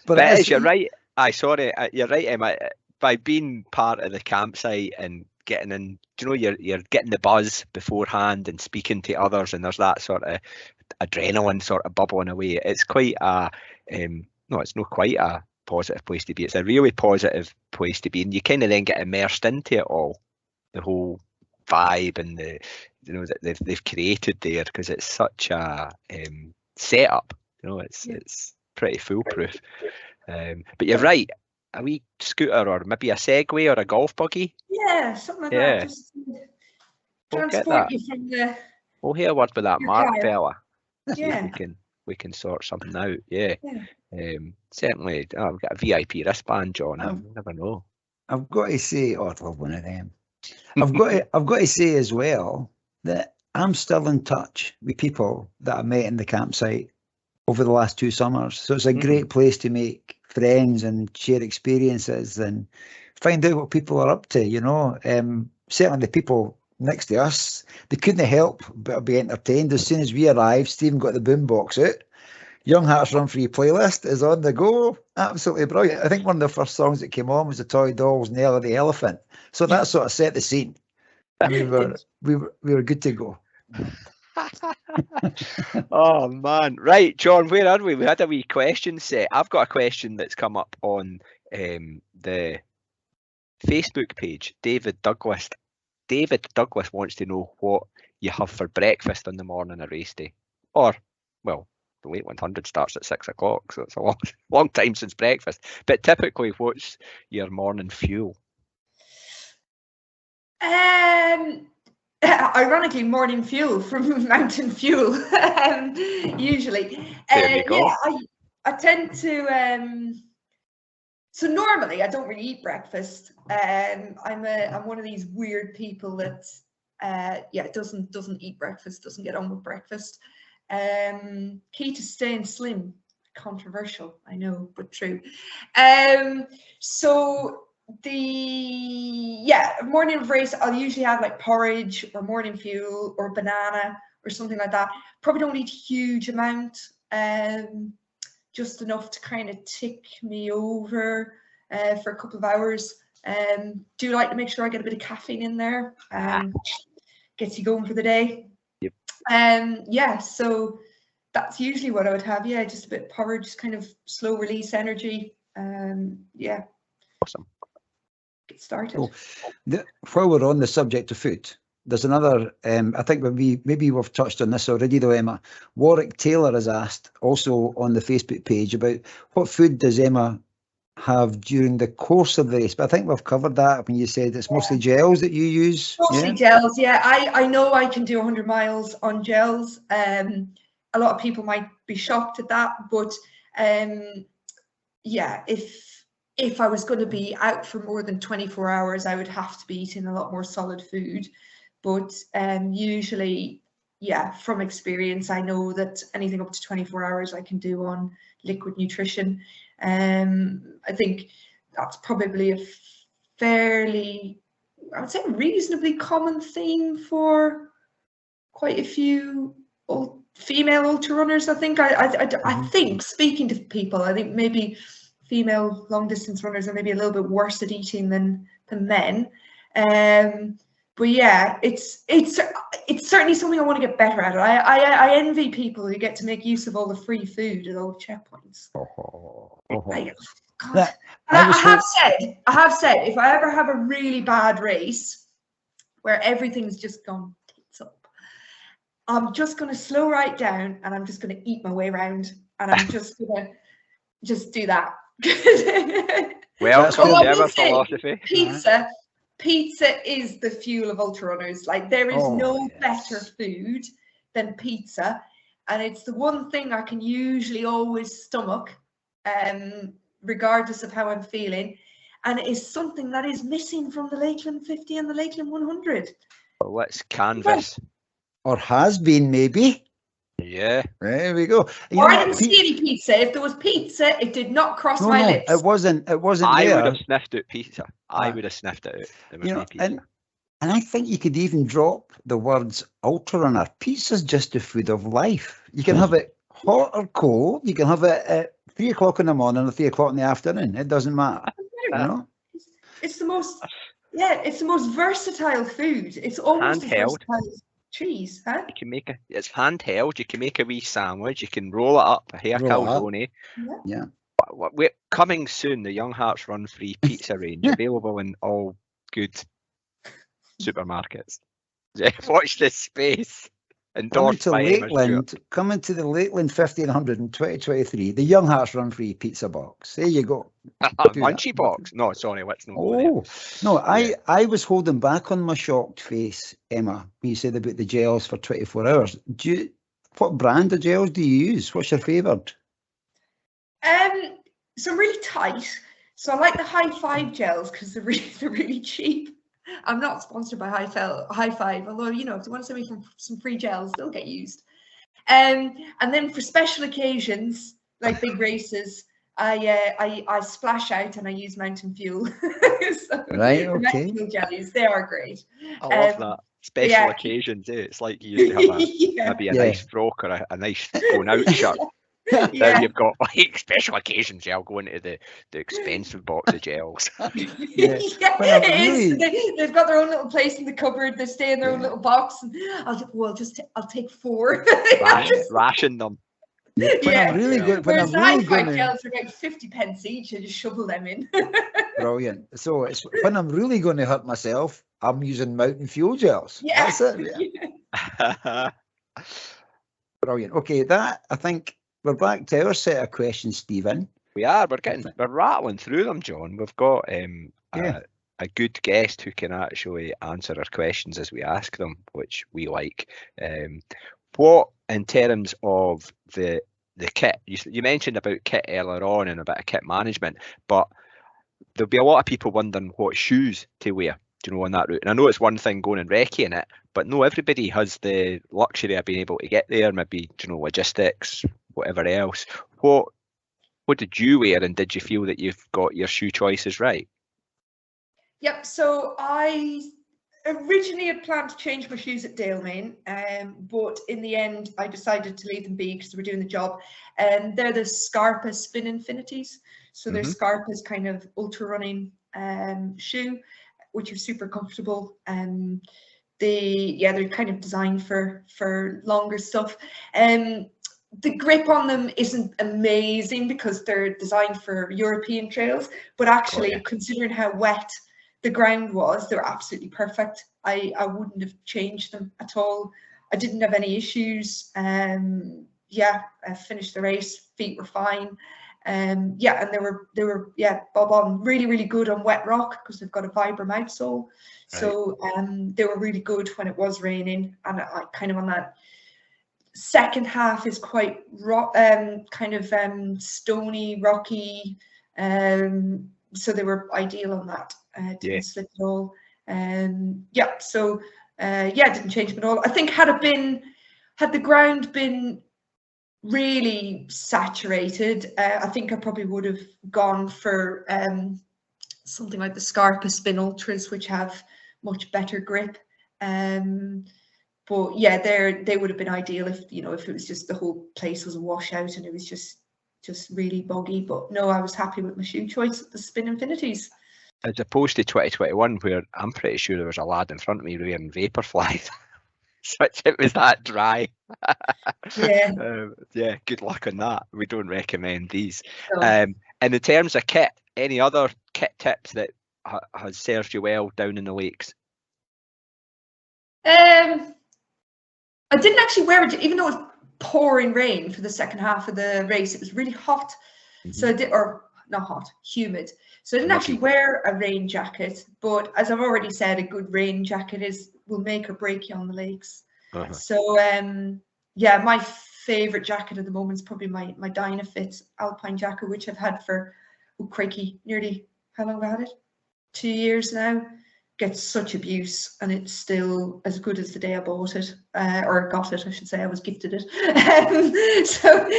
But you're right. You're right, Emma. By being part of the campsite and getting in, you're getting the buzz beforehand and speaking to others, and there's that sort of adrenaline sort of bubbling away. It's quite it's not quite a positive place to be. It's a really positive place to be, and you kind of then get immersed into it all, the whole vibe and the that they've created there, because it's such a setup. It's pretty foolproof. But you're right. A wee scooter or maybe a Segway or a golf buggy. Yeah, something like that. Just transport you from the. We'll hear a word with that Mark fella. Yeah. We can sort something out. Yeah. Certainly. I've got a VIP wristband, John. I never know. I've got to say, I'd love one of them. I've got to say as well that I'm still in touch with people that I met in the campsite over the last 2 summers. So it's a great place to make friends and share experiences and find out what people are up to, Certainly the people next to us, they couldn't help but be entertained. As soon as we arrived, Stephen got the boombox out, Young Hearts Run Free playlist is on the go. Absolutely brilliant. I think one of the first songs that came on was the Toy Dolls, Nella the Elephant. So that sort of set the scene. And we were good to go. Oh man, right, John, where are we? We had a wee question set. I've got a question that's come up on the Facebook page. David Douglas wants to know what you have for breakfast on the morning of race day, or well, the late 100 starts at 6 o'clock, so it's a long time since breakfast. But typically, what's your morning fuel? Ironically, morning fuel from Mountain Fuel. Usually, There you go. yeah, I tend to. So normally I don't really eat breakfast. I'm one of these weird people that doesn't eat breakfast, doesn't get on with breakfast. Key to staying slim. Controversial, I know, but true. So the morning of race, I'll usually have like porridge or morning fuel or banana or something like that. Probably don't eat a huge amount, just enough to kind of tick me over for a couple of hours. Do like to make sure I get a bit of caffeine in there. Gets you going for the day. Yep. So that's usually what I would have. Yeah, just a bit of porridge, just kind of slow release energy. Yeah. Awesome. Get started. Cool. While we're on the subject of food, there's another, I think maybe we've touched on this already though, Emma. Warwick Taylor has asked also on the Facebook page about what food does Emma have during the course of the race, but I think we've covered that when you said it's mostly gels that you use. Mostly gels, yeah. I know I can do 100 miles on gels. A lot of people might be shocked at that, but yeah, if I was going to be out for more than 24 hours, I would have to be eating a lot more solid food. But usually, yeah, from experience, I know that anything up to 24 hours I can do on liquid nutrition. I think that's probably a fairly, I would say, reasonably common theme for quite a few female ultra runners. I think I think speaking to people, I think maybe female long distance runners are maybe a little bit worse at eating than men. But yeah, it's certainly something I want to get better at. I envy people who get to make use of all the free food at all the checkpoints. I have said, if I ever have a really bad race where everything's just gone tits up, I'm just going to slow right down and I'm just going to eat my way around, and I'm just going to just do that. Well, that's our philosophy. Pizza is the fuel of ultra runners. Like, there is no better food than pizza, and it's the one thing I can usually always stomach, regardless of how I'm feeling. And it is something that is missing from the Lakeland 50 and the Lakeland 100. Well, let's canvas. Or has been, maybe. Yeah. There we go. Or I didn't see any pizza. If there was pizza, it did not cross my lips. It wasn't I there. would have sniffed out pizza. I would have sniffed it out. There would be pizza. And I think you could even drop the words ultra runner. Pizza's just the food of life. You can have it hot or cold. You can have it at 3 o'clock in the morning or 3 o'clock in the afternoon. It doesn't matter. You know? It's the most, it's the most versatile food. It's almost handheld. As versatile as cheese, huh? You can make it's handheld. You can make a wee sandwich. You can roll it up, a hair calzone. Yeah. We're coming soon. The Young Hearts Run Free pizza range, available in all good supermarkets. Watch this space. Endorsed by Emma Stuart. Coming to the Lakeland 50 and 100 in 2023, the Young Hearts Run Free pizza box. There you go. Munchy box. No, sorry, let's not go there. No, I was holding back on my shocked face, Emma, when you said about the gels for 24 hours. What brand of gels do you use? What's your favoured? So I'm really tight. So I like the High Five gels because they're really cheap. I'm not sponsored by High Five, although, you know, if you want to send me some free gels, they'll get used. And then for special occasions, like big races, I splash out and I use Mountain Fuel. So right, okay. Mountain Fuel jellies, they are great. I love that. Special occasions, It's like you used to have maybe a nice frock or a nice going out shirt. Now Yeah. you've got like special occasions gel going to the expensive box of gels. Yeah. Yeah, When I'm it is. really- They've got their own little place in the cupboard. They stay in their own Yeah. little box. And I'll take 4. Ration them. When Yeah. I'm really good, when Whereas I'm the really high-fi going to, gels are about 50 pence each. I just shovel them in. brilliant. So it's when I'm really going to hurt myself, I'm using Mountain Fuel gels. Yeah. That's it. Yeah. Brilliant. Okay, that I think we're back to our set of questions, Stephen. We're rattling through them, John. We've got Yeah. a good guest who can actually answer our questions as we ask them, which we like. What, in terms of the kit, you mentioned about kit earlier on and a bit of kit management, but there'll be a lot of people wondering what shoes to wear, you know, on that route. And I know it's one thing going and recceing it, but no, everybody has the luxury of being able to get there, maybe, you know, logistics, whatever else. What did you wear, and did you feel that you've got your shoe choices right? Yep. So I originally had planned to change my shoes at Dalemain, but in the end I decided to leave them be because they were doing the job. And they're the Scarpa Spin Infinities. So they're Scarpa's kind of ultra running shoe, which are super comfortable. They're kind of designed for longer stuff. The grip on them isn't amazing because they're designed for European trails, but actually, considering how wet the ground was, they were absolutely perfect. I wouldn't have changed them at all. I didn't have any issues. I finished the race, feet were fine. And they were bob on, really good on wet rock because they've got a Vibram outsole. So they were really good when it was raining, and I kind of on that second half is quite stony, rocky. So they were ideal on that. Didn't slip at all. Didn't change them at all. I think had the ground been really saturated, I think I probably would have gone for something like the Scarpa Spin Ultras, which have much better grip. But yeah, they would have been ideal if it was just the whole place was a washout and it was just really boggy. But no, I was happy with my shoe choice, the Spin Infinities. As opposed to 2021, where I'm pretty sure there was a lad in front of me wearing Vaporfly. Such it was that dry. Yeah. Good luck on that. We don't recommend these. No. And in terms of kit, any other kit tips that has served you well down in the lakes? I didn't actually wear it, even though it was pouring rain for the second half of the race. It was really hot. So I did, or not hot, humid. So I didn't actually wear a rain jacket, but as I've already said, a good rain jacket will make or break you on the lakes. So my favorite jacket at the moment is probably my Dynafit Alpine jacket, which I've had for nearly, how long have I had it? 2 years now. Gets such abuse, and it's still as good as the day I bought it, or got it, I should say. I was gifted it. So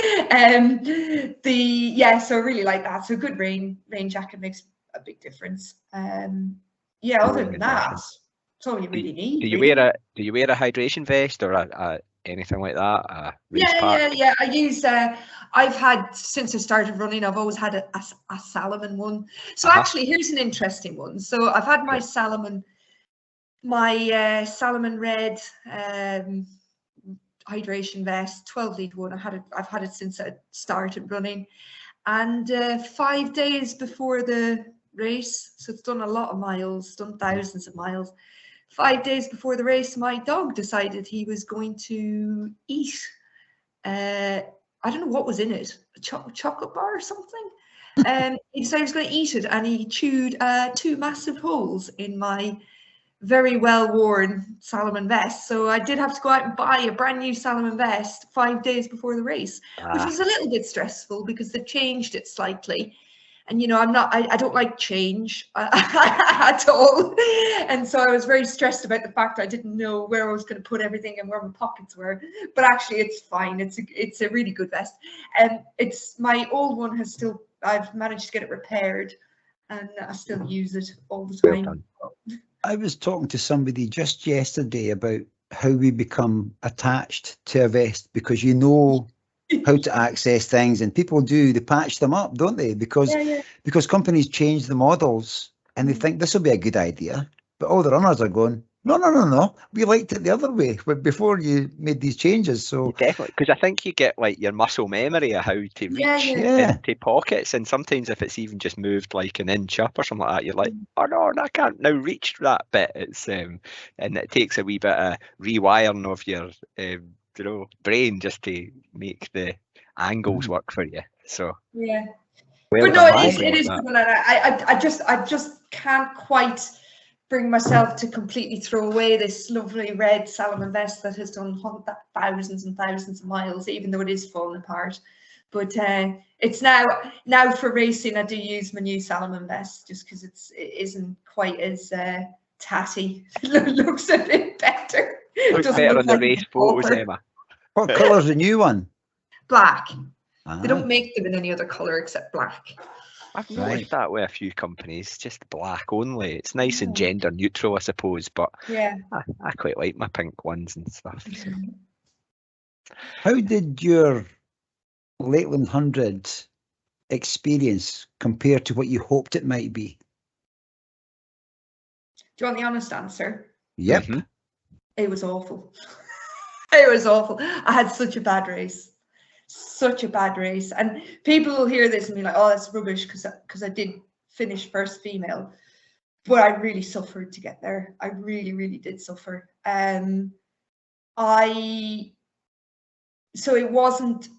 I really like that. So a good rain jacket makes a big difference. Other than that, that's all you really need. Do you wear a hydration vest or anything like that? I use I've had, since I started running, I've always had a Salomon one. So actually, here's an interesting one. So I've had my Salomon red hydration vest, 12-litre one. I've had it since I started running, and 5 days before the race, so it's done a lot of miles, done thousands of miles. 5 days before the race, my dog decided he was going to eat. I don't know what was in it, a chocolate bar or something. He decided he was going to eat it, and he chewed 2 massive holes in my very well-worn Salomon vest. So I did have to go out and buy a brand new Salomon vest 5 days before the race, which was a little bit stressful because they've changed it slightly. And I don't like change at all, and so I was very stressed about the fact I didn't know where I was going to put everything and where my pockets were. But actually, it's fine. It's a really good vest, and it's my old one I've managed to get it repaired, and I still use it all the time. I was talking to somebody just yesterday about how we become attached to a vest because how to access things, and people do, they patch them up, don't they? Because because companies change the models and they think this will be a good idea, but all the runners are going, no, we liked it the other way before you made these changes. So definitely, because I think you get like your muscle memory of how to reach into pockets, and sometimes if it's even just moved like an inch up or something like that, you're like, oh no, I can't now reach that bit. It's and it takes a wee bit of rewiring of your brain just to make the angles work for you. So but no, it is good, and I just can't quite bring myself to completely throw away this lovely red Salomon vest that has done thousands and thousands of miles, even though it is falling apart. But it's now for racing, I do use my new Salomon vest just because it isn't quite as tatty. It looks a bit better. Looks better on the race photos, Emma. What colour's the new one? Black. They don't make them in any other colour except black. I've noticed that with a few companies, just black only. It's nice and gender neutral, I suppose, but I quite like my pink ones and stuff. So. How did your Lakeland 100 experience compare to what you hoped it might be? Do you want the honest answer? Yep. It was awful. It was awful. I had such a bad race. Such a bad race, and people will hear this and be like, oh, that's rubbish, because I did finish first female, but I really suffered to get there. I really did suffer. So it wasn't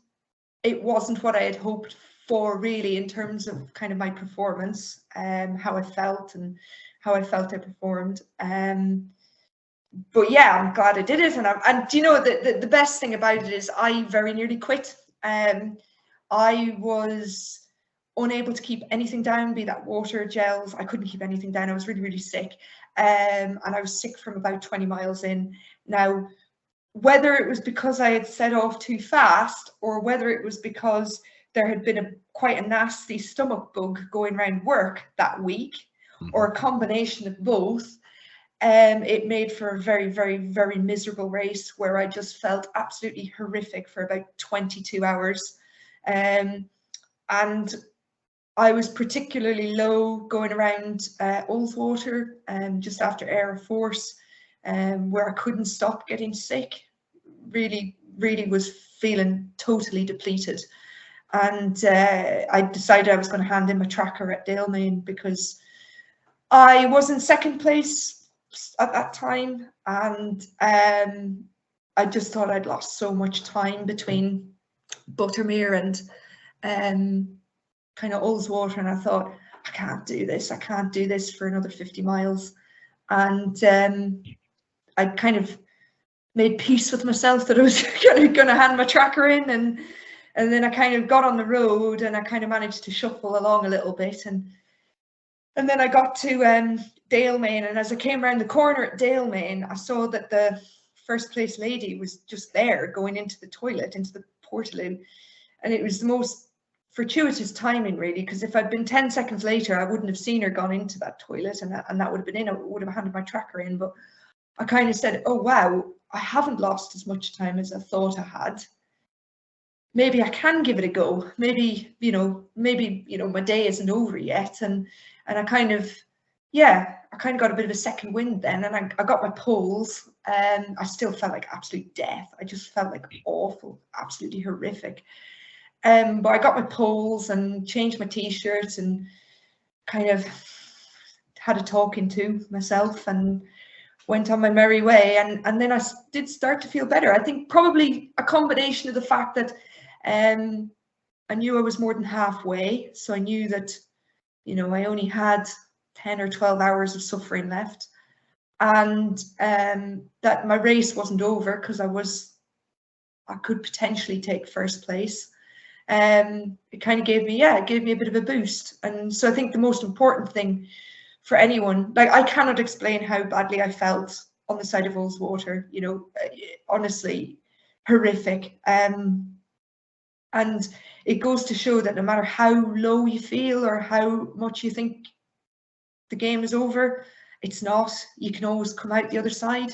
what I had hoped for, really, in terms of kind of my performance, how I felt and how I felt I performed. But yeah, I'm glad I did it, and do you know the best thing about it is I very nearly quit. I was unable to keep anything down, be that water, gels. I couldn't keep anything down. I was really sick, and I was sick from about 20 miles in. Now, whether it was because I had set off too fast, or whether it was because there had been quite a nasty stomach bug going around work that week, or a combination of both, it made for a very miserable race where I just felt absolutely horrific for about 22 hours. And I was particularly low going around Ullswater, just after Air Force, where I couldn't stop getting sick. Really was feeling totally depleted. And I decided I was going to hand in my tracker at Dalemain because I was in second place at that time, and I just thought I'd lost so much time between Buttermere and kind of Ullswater, and I thought, I can't do this for another 50 miles. And I kind of made peace with myself that I was going to hand my tracker in, and then I kind of got on the road, and I kind of managed to shuffle along a little bit, and then I got to Dalemain, and as I came around the corner at Dalemain, I saw that the first place lady was just there going into the toilet, into the portaloo, and it was the most fortuitous timing, really, because if I'd been 10 seconds later, I wouldn't have seen her gone into that toilet, and that would have been in. I would have handed my tracker in, but I kind of said, oh wow, I haven't lost as much time as I thought I had. Maybe I can give it a go. Maybe my day isn't over yet, and I kind of got a bit of a second wind then, and I got my poles. I still felt like absolute death. I just felt like awful, absolutely horrific. But I got my poles and changed my t-shirt and kind of had a talking to myself and went on my merry way. And then I did start to feel better. I think probably a combination of the fact that I knew I was more than halfway. So I knew that, I only had 10 or 12 hours of suffering left, and that my race wasn't over because I could potentially take first place. It kind of gave me a bit of a boost. And so I think the most important thing for anyone, like, I cannot explain how badly I felt on the side of Ullswater, honestly horrific. And it goes to show that no matter how low you feel or how much you think the game is over, it's not. You can always come out the other side.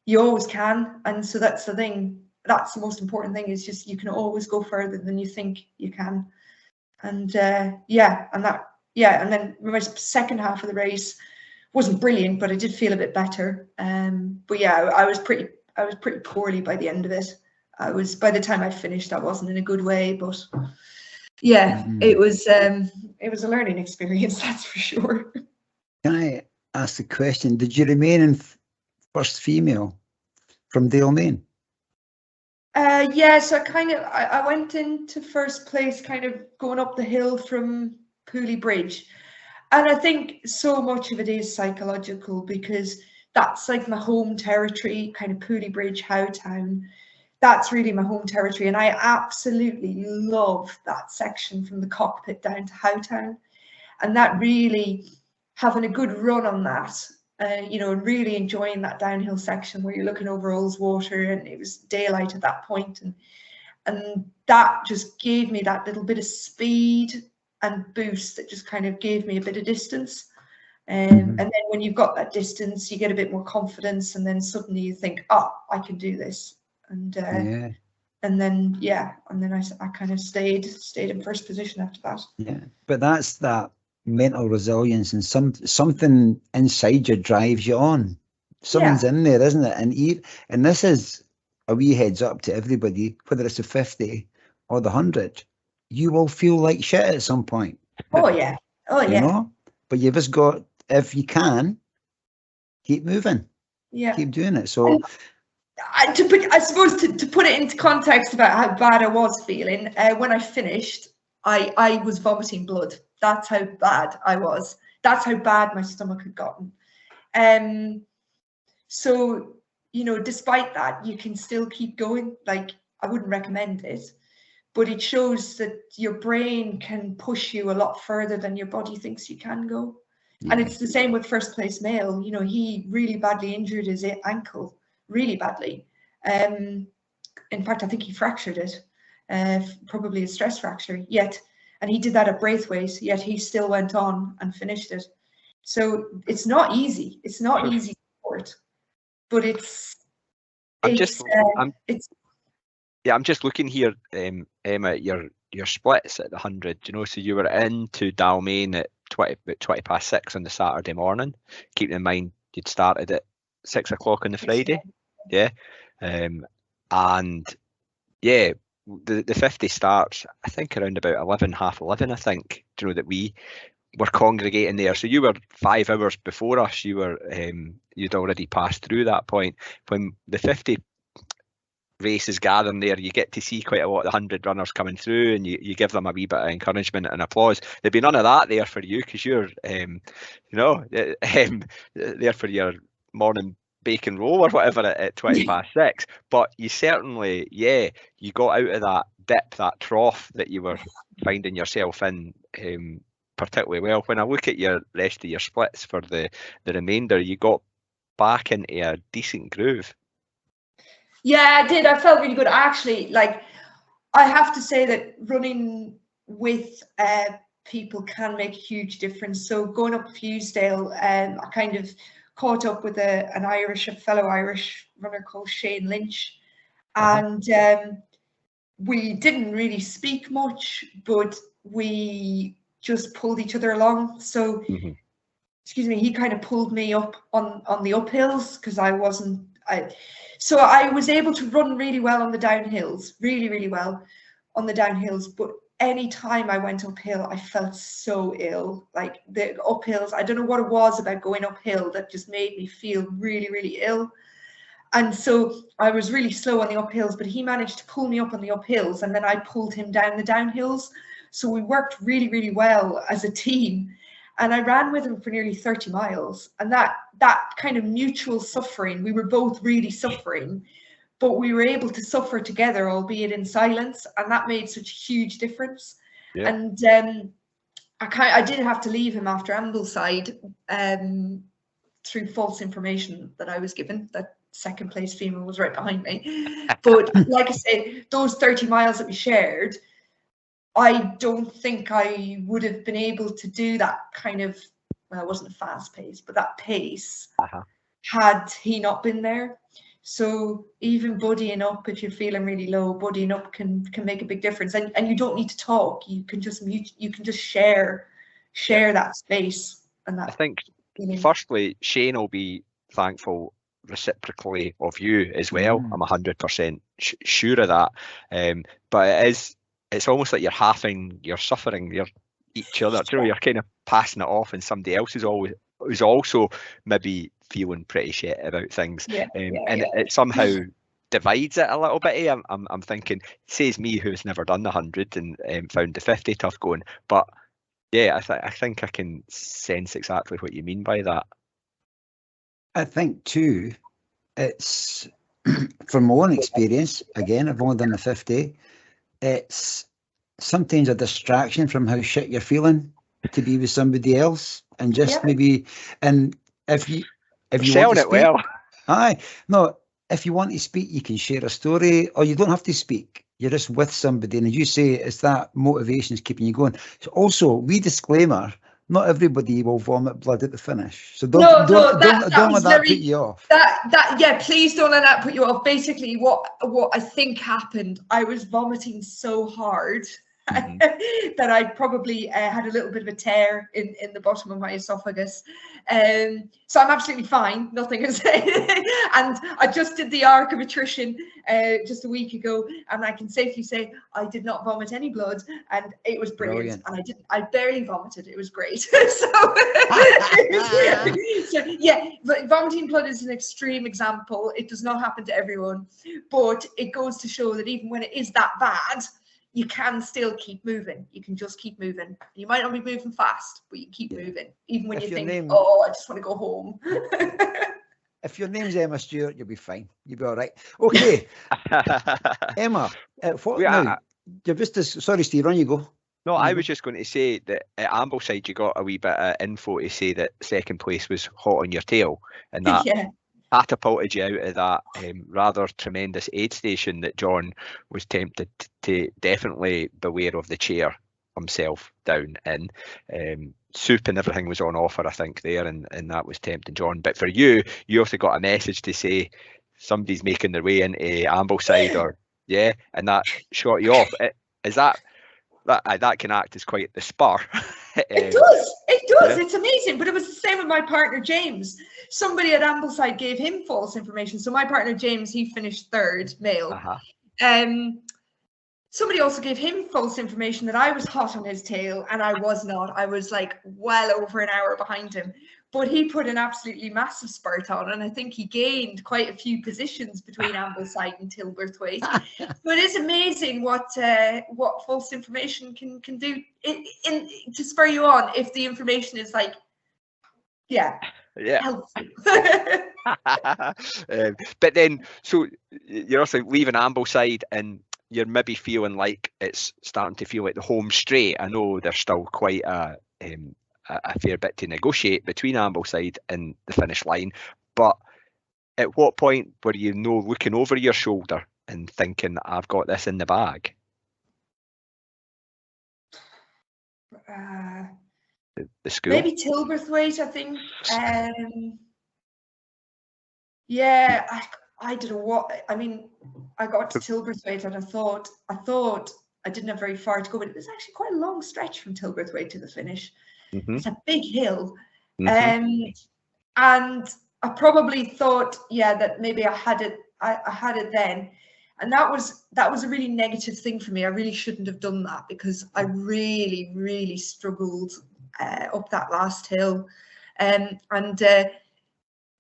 You always can. And so that's the thing. that's the most important thing, is just you can always go further than you think you can. And yeah, and then my second half of the race wasn't brilliant, but I did feel a bit better. But yeah, I was pretty poorly by the end of it. By the time I finished, I wasn't in a good way, but yeah, it was a learning experience, that's for sure. Can I ask the question? Did you remain in first female from Dale, Maine? Yeah, so I went into first place, kind of going up the hill from Pooley Bridge. And I think so much of it is psychological, because that's like my home territory, kind of Pooley Bridge, Howtown. That's really my home territory. And I absolutely love that section from the cockpit down to Howtown. And that really, having a good run on that, you know, and really enjoying that downhill section where you're looking over Ullswater, and it was daylight at that point. And that just gave me that little bit of speed and boost that just kind of gave me a bit of distance. And then when you've got that distance, you get a bit more confidence, and then suddenly you think, oh, I can do this. And and then I kind of stayed in first position after that. Yeah, but that's that mental resilience, and something inside you drives you on. Something's in there, isn't it? And this is a wee heads up to everybody, whether it's the 50 or the 100, you will feel like shit at some point. Oh yeah. You know? But you've just got, if you can, keep moving. Yeah. Keep doing it. So I suppose to put it into context about how bad I was feeling, when I finished, I was vomiting blood. That's how bad I was. That's how bad my stomach had gotten. So, you know, despite that, you can still keep going. Like, I wouldn't recommend it, but it shows that your brain can push you a lot further than your body thinks you can go. Yeah. And it's the same with first place male. You know, he really badly injured his ankle, really badly. In fact, I think he fractured it, probably a stress fracture, and he did that at Braithwaite, yet he still went on and finished it. So it's not easy. It's not easy sport, but I'm just looking here, Emma, your splits at the 100. You know, so you were into Dalmain at about 20:06 on the Saturday morning. Keeping in mind you'd started at 6 o'clock on the Friday, and the 50 starts, I think, around about 11, half 11. I think, you know, that we were congregating there. So you were 5 hours before us. You were you'd already passed through that point. When the 50 races gathering there, you get to see quite a lot of the 100 runners coming through, and you give them a wee bit of encouragement and applause. There'd be none of that there for you, because you're there for your morning bacon roll or whatever at 6:20. But you certainly, you got out of that dip, that trough that you were finding yourself in particularly well. When I look at your rest of your splits for the remainder, you got back into a decent groove. Yeah, I did. I felt really good. Actually, like, I have to say that running with people can make a huge difference. So going up Fusedale, I kind of caught up with a fellow Irish runner called Shane Lynch, and we didn't really speak much, but we just pulled each other along. So, he kind of pulled me up on the uphills, because so I was able to run really well on the downhills, really, really well on the downhills. But any time I went uphill, I felt so ill. Like, the uphills, I don't know what it was about going uphill that just made me feel really, really ill. And so I was really slow on the uphills, but he managed to pull me up on the uphills, and then I pulled him down the downhills. So we worked really, really well as a team. And I ran with him for nearly 30 miles. And that kind of mutual suffering, we were both really suffering, but we were able to suffer together, albeit in silence. And that made such a huge difference. Yeah. And I did have to leave him after Ambleside through false information that I was given, that second place female was right behind me. But like I said, those 30 miles that we shared, I don't think I would have been able to do that kind of, well, it wasn't a fast pace, but that pace had he not been there. So even buddying up, if you're feeling really low, buddying up can make a big difference. And you don't need to talk. You can just share that space. And that I think, feeling. firstly, Shane will be thankful reciprocally of you as well. I'm 100% sure of that. But it's almost like you're suffering each other. You know, you're kind of passing it off, and somebody else is also maybe feeling pretty shit about things. It somehow divides it a little bit. I'm thinking, says me who's never done the 100 and found the 50 tough going, but yeah, I think I can sense exactly what you mean by that. I think too, it's from my own experience, again, I've only done the 50, it's sometimes a distraction from how shit you're feeling to be with somebody else, and just maybe, and if you want to speak, well. No, if you want to speak, you can share a story, or you don't have to speak. You're just with somebody, and as you say, it's that motivation is keeping you going. So also, wee disclaimer: not everybody will vomit blood at the finish. So don't let that put you off. Please don't let that put you off. Basically, what I think happened, I was vomiting so hard that I probably had a little bit of a tear in the bottom of my esophagus. So I'm absolutely fine, nothing is and I just did the Arc of Attrition just a week ago, and I can safely say I did not vomit any blood, and it was brilliant. And I barely vomited. It was great. So yeah, but vomiting blood is an extreme example. It does not happen to everyone, but it goes to show that even when it is that bad, you can still keep moving. You can just keep moving. You might not be moving fast, but you keep moving. Even when you think, I just want to go home. If your name's Emma Stuart, you'll be fine. You'll be all right. Okay. Emma, you're just sorry, Steve, on you go. No, I was just going to say that at Ambleside, you got a wee bit of info to say that second place was hot on your tail, and that catapulted you out of that rather tremendous aid station that John was tempted to definitely beware of the chair himself down in. Soup and everything was on offer, I think, there, and that was tempting John. But for you also got a message to say somebody's making their way into Ambleside, and that shot you off. Is that can act as quite the spur. It does. It's amazing. But it was the same with my partner James. Somebody at Ambleside gave him false information. So my partner James, he finished third male. Somebody also gave him false information that I was hot on his tail, and I was not. I was like well over an hour behind him. But he put an absolutely massive spurt on, and I think he gained quite a few positions between Ambleside and Tilberthwaite. So it is amazing what false information can do to spur you on if the information is like, helpful. But then, so you're also leaving Ambleside, and you're maybe feeling like it's starting to feel like the home straight. I know there's still quite a fair bit to negotiate between Ambleside and the finish line, but at what point were you looking over your shoulder and thinking, I've got this in the bag? The school? Maybe Tilberthwaite, I think. I don't know what, I mean, I got to Tilberthwaite and I thought I didn't have very far to go, but it was actually quite a long stretch from Tilberthwaite to the finish. It's a big hill. And I probably thought, that maybe I had it then. And that was a really negative thing for me. I really shouldn't have done that, because I really, really struggled up that last hill. And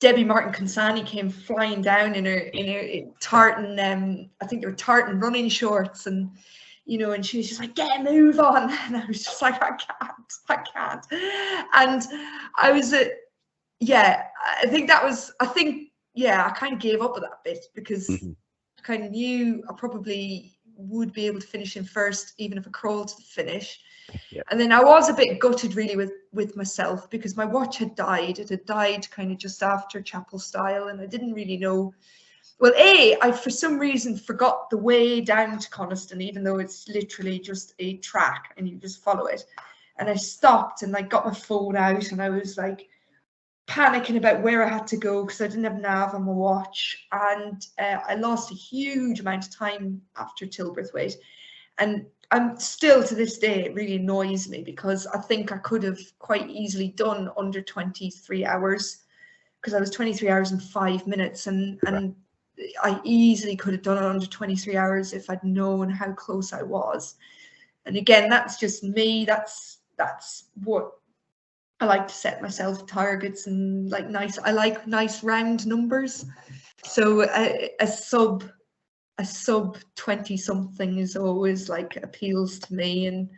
Debbie Martin Consani came flying down in her tartan, I think they were tartan running shorts, and and she was just like, get a move on. And I was just like, I can't. And I was I kind of gave up at that bit, because I kind of knew I probably would be able to finish in first, even if I crawled to the finish. And then I was a bit gutted really with myself, because my watch had died. It had died kind of just after Chapel Style, and I didn't really know. Well, I for some reason forgot the way down to Coniston, even though it's literally just a track and you just follow it. And I stopped and I got my phone out, and I was like, panicking about where I had to go because I didn't have nav on my watch, and I lost a huge amount of time after Tilbrook Weight, and I'm still to this day, it really annoys me because I think I could have quite easily done under 23 hours because I was 23 hours and 5 minutes, and I easily could have done it under 23 hours if I'd known how close I was. And again, that's just me. That's what I like to set myself targets, and like I like nice round numbers. So a sub 20 something is always like appeals to me, and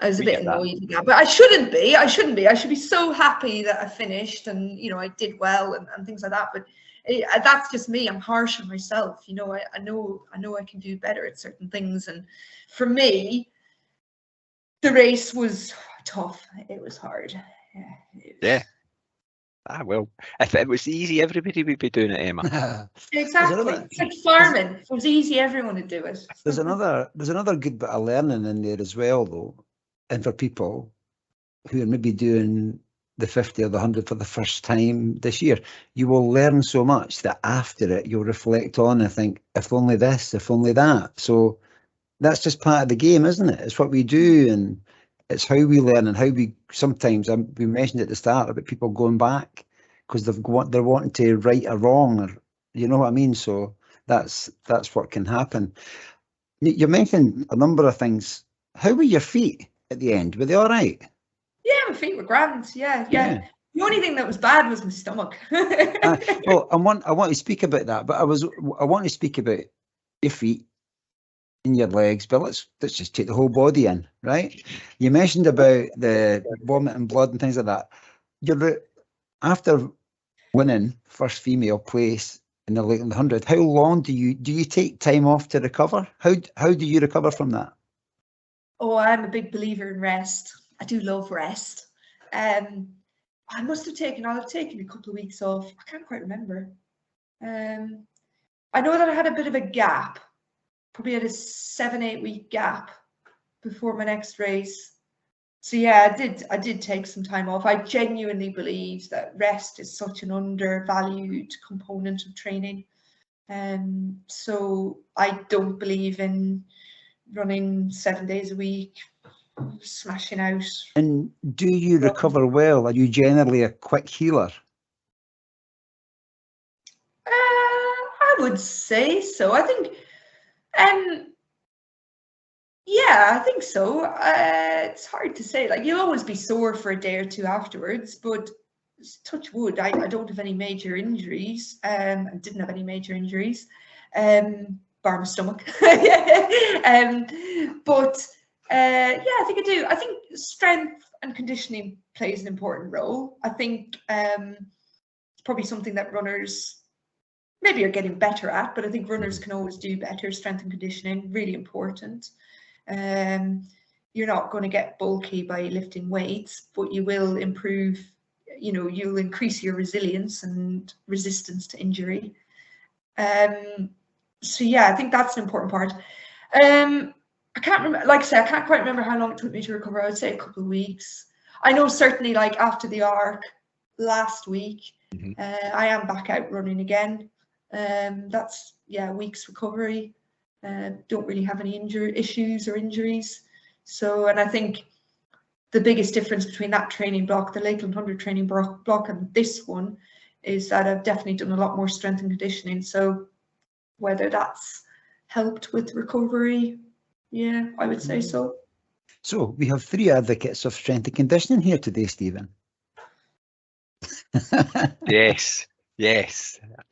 I was a bit annoyed with that, but I shouldn't be. I should be so happy that I finished and, you know, I did well and things like that. But that's just me. I'm harsh on myself. You know, I know I can do better at certain things. And for me, the race was tough. It was hard. Yeah. Well, if it was easy, everybody would be doing it, Emma. Exactly. It's like farming. If it was easy, everyone would do it. There's another good bit of learning in there as well, though. And for people who are maybe doing the 50 or the 100 for the first time this year, you will learn so much that after it, you'll reflect on and think, if only this, if only that. So that's just part of the game, isn't it? It's what we do, and it's how we learn, and how we sometimes, we mentioned at the start about people going back because they're wanting to right a wrong, or you know what I mean? So that's what can happen. You mentioned a number of things. How were your feet at the end? Were they all right? Yeah, my feet were grand. Yeah. The only thing that was bad was my stomach. Well, I want to speak about that, but I want to speak about your feet and your legs, but let's just take the whole body in, right? You mentioned about the vomit and blood and things like that. You're after winning first female place in the Lakeland 100. How long do you take time off to recover? How do you recover from that? Oh, I'm a big believer in rest. I do love rest. I'll have taken a couple of weeks off. I can't quite remember. I know that I had a bit of a gap, probably had a 7-8 week gap before my next race. So yeah, I did take some time off. I genuinely believe that rest is such an undervalued component of training. So I don't believe in running 7 days a week, smashing out. And do you recover well? Are you generally a quick healer? I would say so. I think, yeah, I think so. It's hard to say. Like, you'll always be sore for a day or two afterwards, but touch wood, I don't have any major injuries. I didn't have any major injuries. Bar my stomach. But yeah, I think I do. I think strength and conditioning plays an important role. I think it's probably something that runners maybe are getting better at, but I think runners can always do better. Strength and conditioning, really important. You're not going to get bulky by lifting weights, but you will improve, you know, you'll increase your resilience and resistance to injury. So yeah, I think that's an important part. I can't remember, like I said, I can't quite remember how long it took me to recover. I would say a couple of weeks. I know certainly, like after the Arc last week, I am back out running again. That's, yeah, a week's recovery. Don't really have any issues or injuries. So, and I think the biggest difference between that training block, the Lakeland 100 training block, and this one is that I've definitely done a lot more strength and conditioning. So whether that's helped with recovery, yeah, I would say so. So we have 3 advocates of strength and conditioning here today, Stephen. Yes,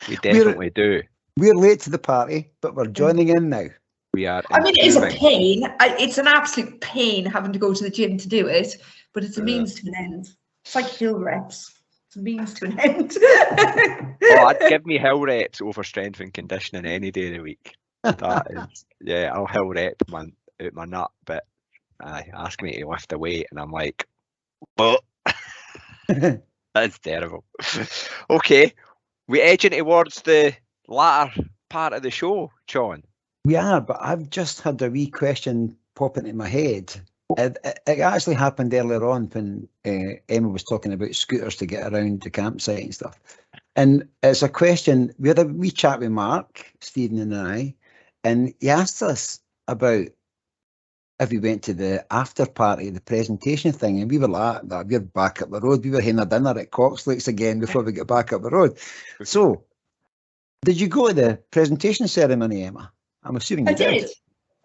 we definitely do. We're late to the party, but we're joining in now. We are. I mean, it is a pain. It's an absolute pain having to go to the gym to do it, but it's a means to an end. It's like hill reps. It's a means to an end. Oh, I'd give me hill reps over strength and conditioning any day of the week. That is, yeah, I'll hill rep out my nut, but ask me to lift a weight, and I'm like, what? That's terrible. Okay, we're edging towards the latter part of the show, Sean. We are, but I've just had a wee question pop into my head. It actually happened earlier on when Emma was talking about scooters to get around the campsite and stuff. And it's a question, we had a wee chat with Mark, Stephen and I, and he asked us about if we went to the after party, the presentation thing, and we were like, we're back up the road. We were having a dinner at Coxlake's again before we get back up the road. So, did you go to the presentation ceremony, Emma? I'm assuming you did.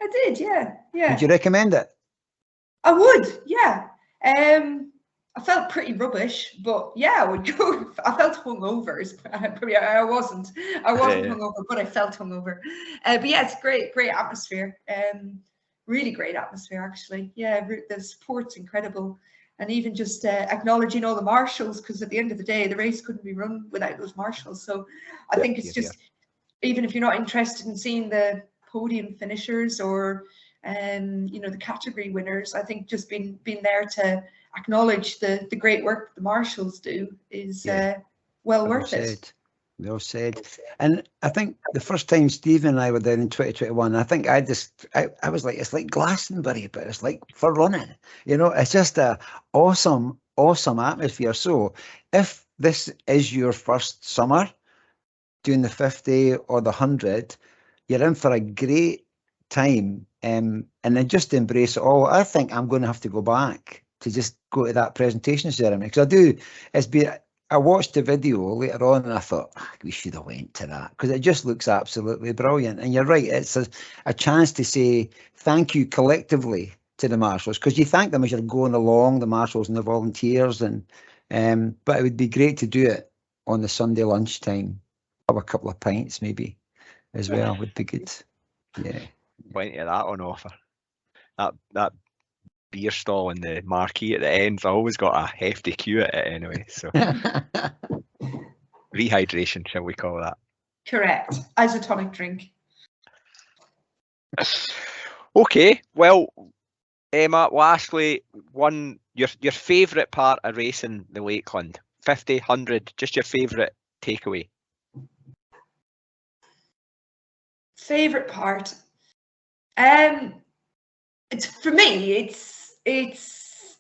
I did, yeah. Would you recommend it? I would, yeah. I felt pretty rubbish, but yeah, I would go. I felt hungover. I wasn't hungover, but I felt hungover. But yeah, it's great atmosphere. Really great atmosphere, actually. Yeah, the support's incredible. And even just acknowledging all the marshals, because at the end of the day, the race couldn't be run without those marshals. So I think it's just, even if you're not interested in seeing the podium finishers or the category winners, I think just being there to acknowledge the great work that the marshals do is well worth it. Well said. And I think the first time Stephen and I were there in 2021, I think I was like, it's like Glastonbury, but it's like for running. It's just a awesome atmosphere. So if this is your first summer doing the 50 or the 100, you're in for a great time, and then just embrace it all. I think I'm going to have to go back to just go to that presentation ceremony, because I watched the video later on and I thought, we should have went to that, because it just looks absolutely brilliant. And you're right, it's a chance to say thank you collectively to the marshals, because you thank them as you're going along, the marshals and the volunteers, and but it would be great to do it on the Sunday lunchtime, have a couple of pints maybe as well, would be good. Yeah. Plenty of that on offer. That beer stall in the marquee at the end's always got a hefty queue at it anyway. So rehydration, shall we call that? Correct. Isotonic drink. Okay. Well, Emma, lastly, your favourite part of racing the Lakeland, 50, 100, just your favourite takeaway. Favourite part. It's for me. It's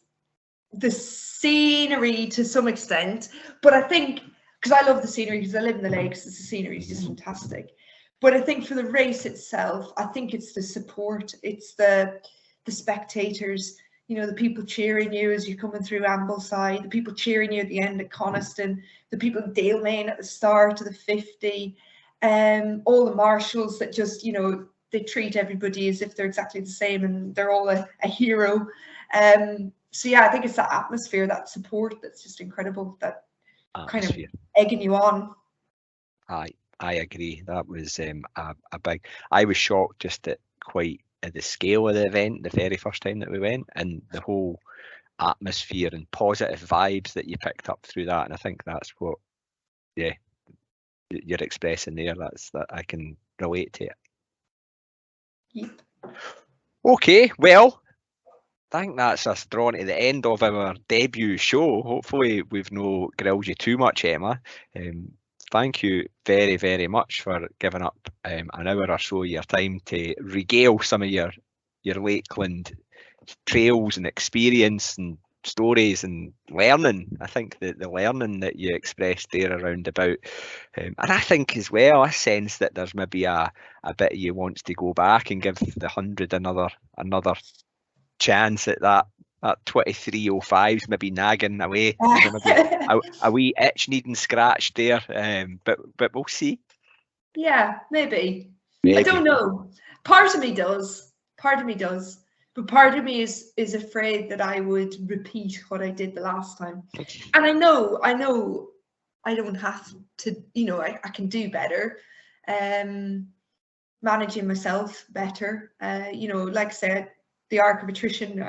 the scenery to some extent, but I think because I love the scenery, because I live in the lakes, the scenery is just fantastic. But I think for the race itself, I think it's the support. It's the spectators. The people cheering you as you're coming through Ambleside, the people cheering you at the end at Coniston, the people in Dalemain at the start of the 50. All the marshals that just, they treat everybody as if they're exactly the same and they're all a hero. So yeah, I think it's that atmosphere, that support that's just incredible, that kind of egging you on. I agree. That was a big. I was shocked just at the scale of the event the very first time that we went, and the whole atmosphere and positive vibes that you picked up through that. And I think that's what, you're expressing there. That I can relate to it. Yep. Okay, well, I think that's us drawn to the end of our debut show. Hopefully we've no grilled you too much, Emma. Thank you very, very much for giving up an hour or so of your time to regale some of your Lakeland trails and experience and stories and learning. I think that the learning that you expressed there around about, and I think as well, I sense that there's maybe a bit of you wants to go back and give the 100 another chance at that 23:05's maybe nagging away. Maybe a wee itch needing scratched there, but we'll see. Yeah, maybe. I don't know. Part of me does, but part of me is afraid that I would repeat what I did the last time. And I know I don't have to, I can do better, managing myself better. Like I said, the Arc of Attrition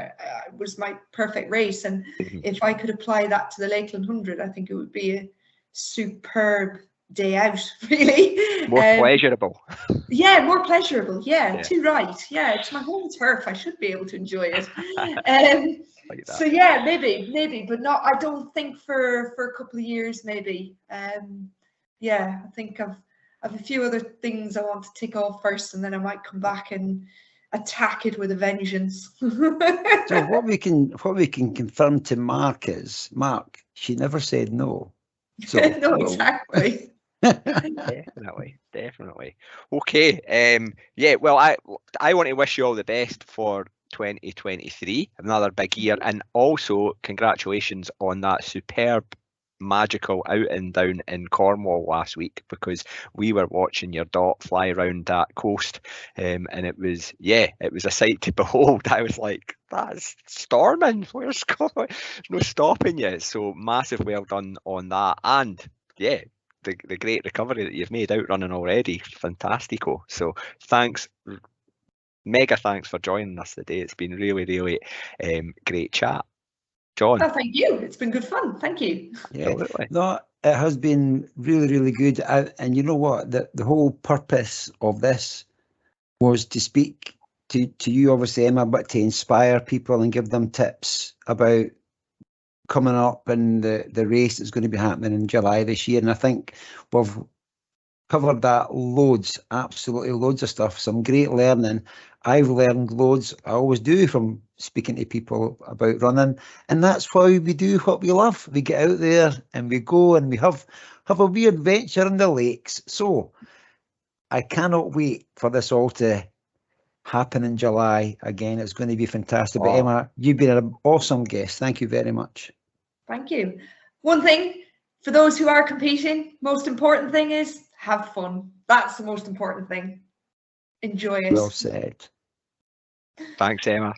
was my perfect race, and if I could apply that to the Lakeland 100, I think it would be a superb day out, really. More pleasurable. Yeah, more pleasurable. Yeah, too right. Yeah, it's my home turf. I should be able to enjoy it. So yeah, maybe, but not. I don't think for a couple of years, maybe. I think I've a few other things I want to tick off first, and then I might come back and attack it with a vengeance. So what we can confirm to Mark is, Mark, she never said no. So No, exactly. Definitely. Okay. Yeah. Well, I want to wish you all the best for 2023, another big year, and also congratulations on that superb, magical outing down in Cornwall last week, because we were watching your dot fly around that coast, and it was a sight to behold. I was like, that's storming. Where's going? No stopping you. So massive well done on that, and yeah, the great recovery that you've made outrunning already. Fantastico. So thanks, mega thanks for joining us today. It's been really, really great chat. John. Oh, thank you. It's been good fun. Thank you. Yeah, Absolutely. no, it has been really, really good. And you know what? The whole purpose of this was to speak to you, obviously, Emma, but to inspire people and give them tips about coming up and the race that's going to be happening in July this year. And I think we've covered that loads, absolutely loads of stuff, some great learning. I've learned loads. I always do from speaking to people about running, and that's why we do what we love. We get out there and we go and we have a wee adventure in the lakes. So I cannot wait for this all to happen in July. Again, it's going to be fantastic. But Emma, you've been an awesome guest. Thank you very much. Thank you. One thing for those who are competing, most important thing is have fun. That's the most important thing. Enjoy it. Well said. Thanks, Emma.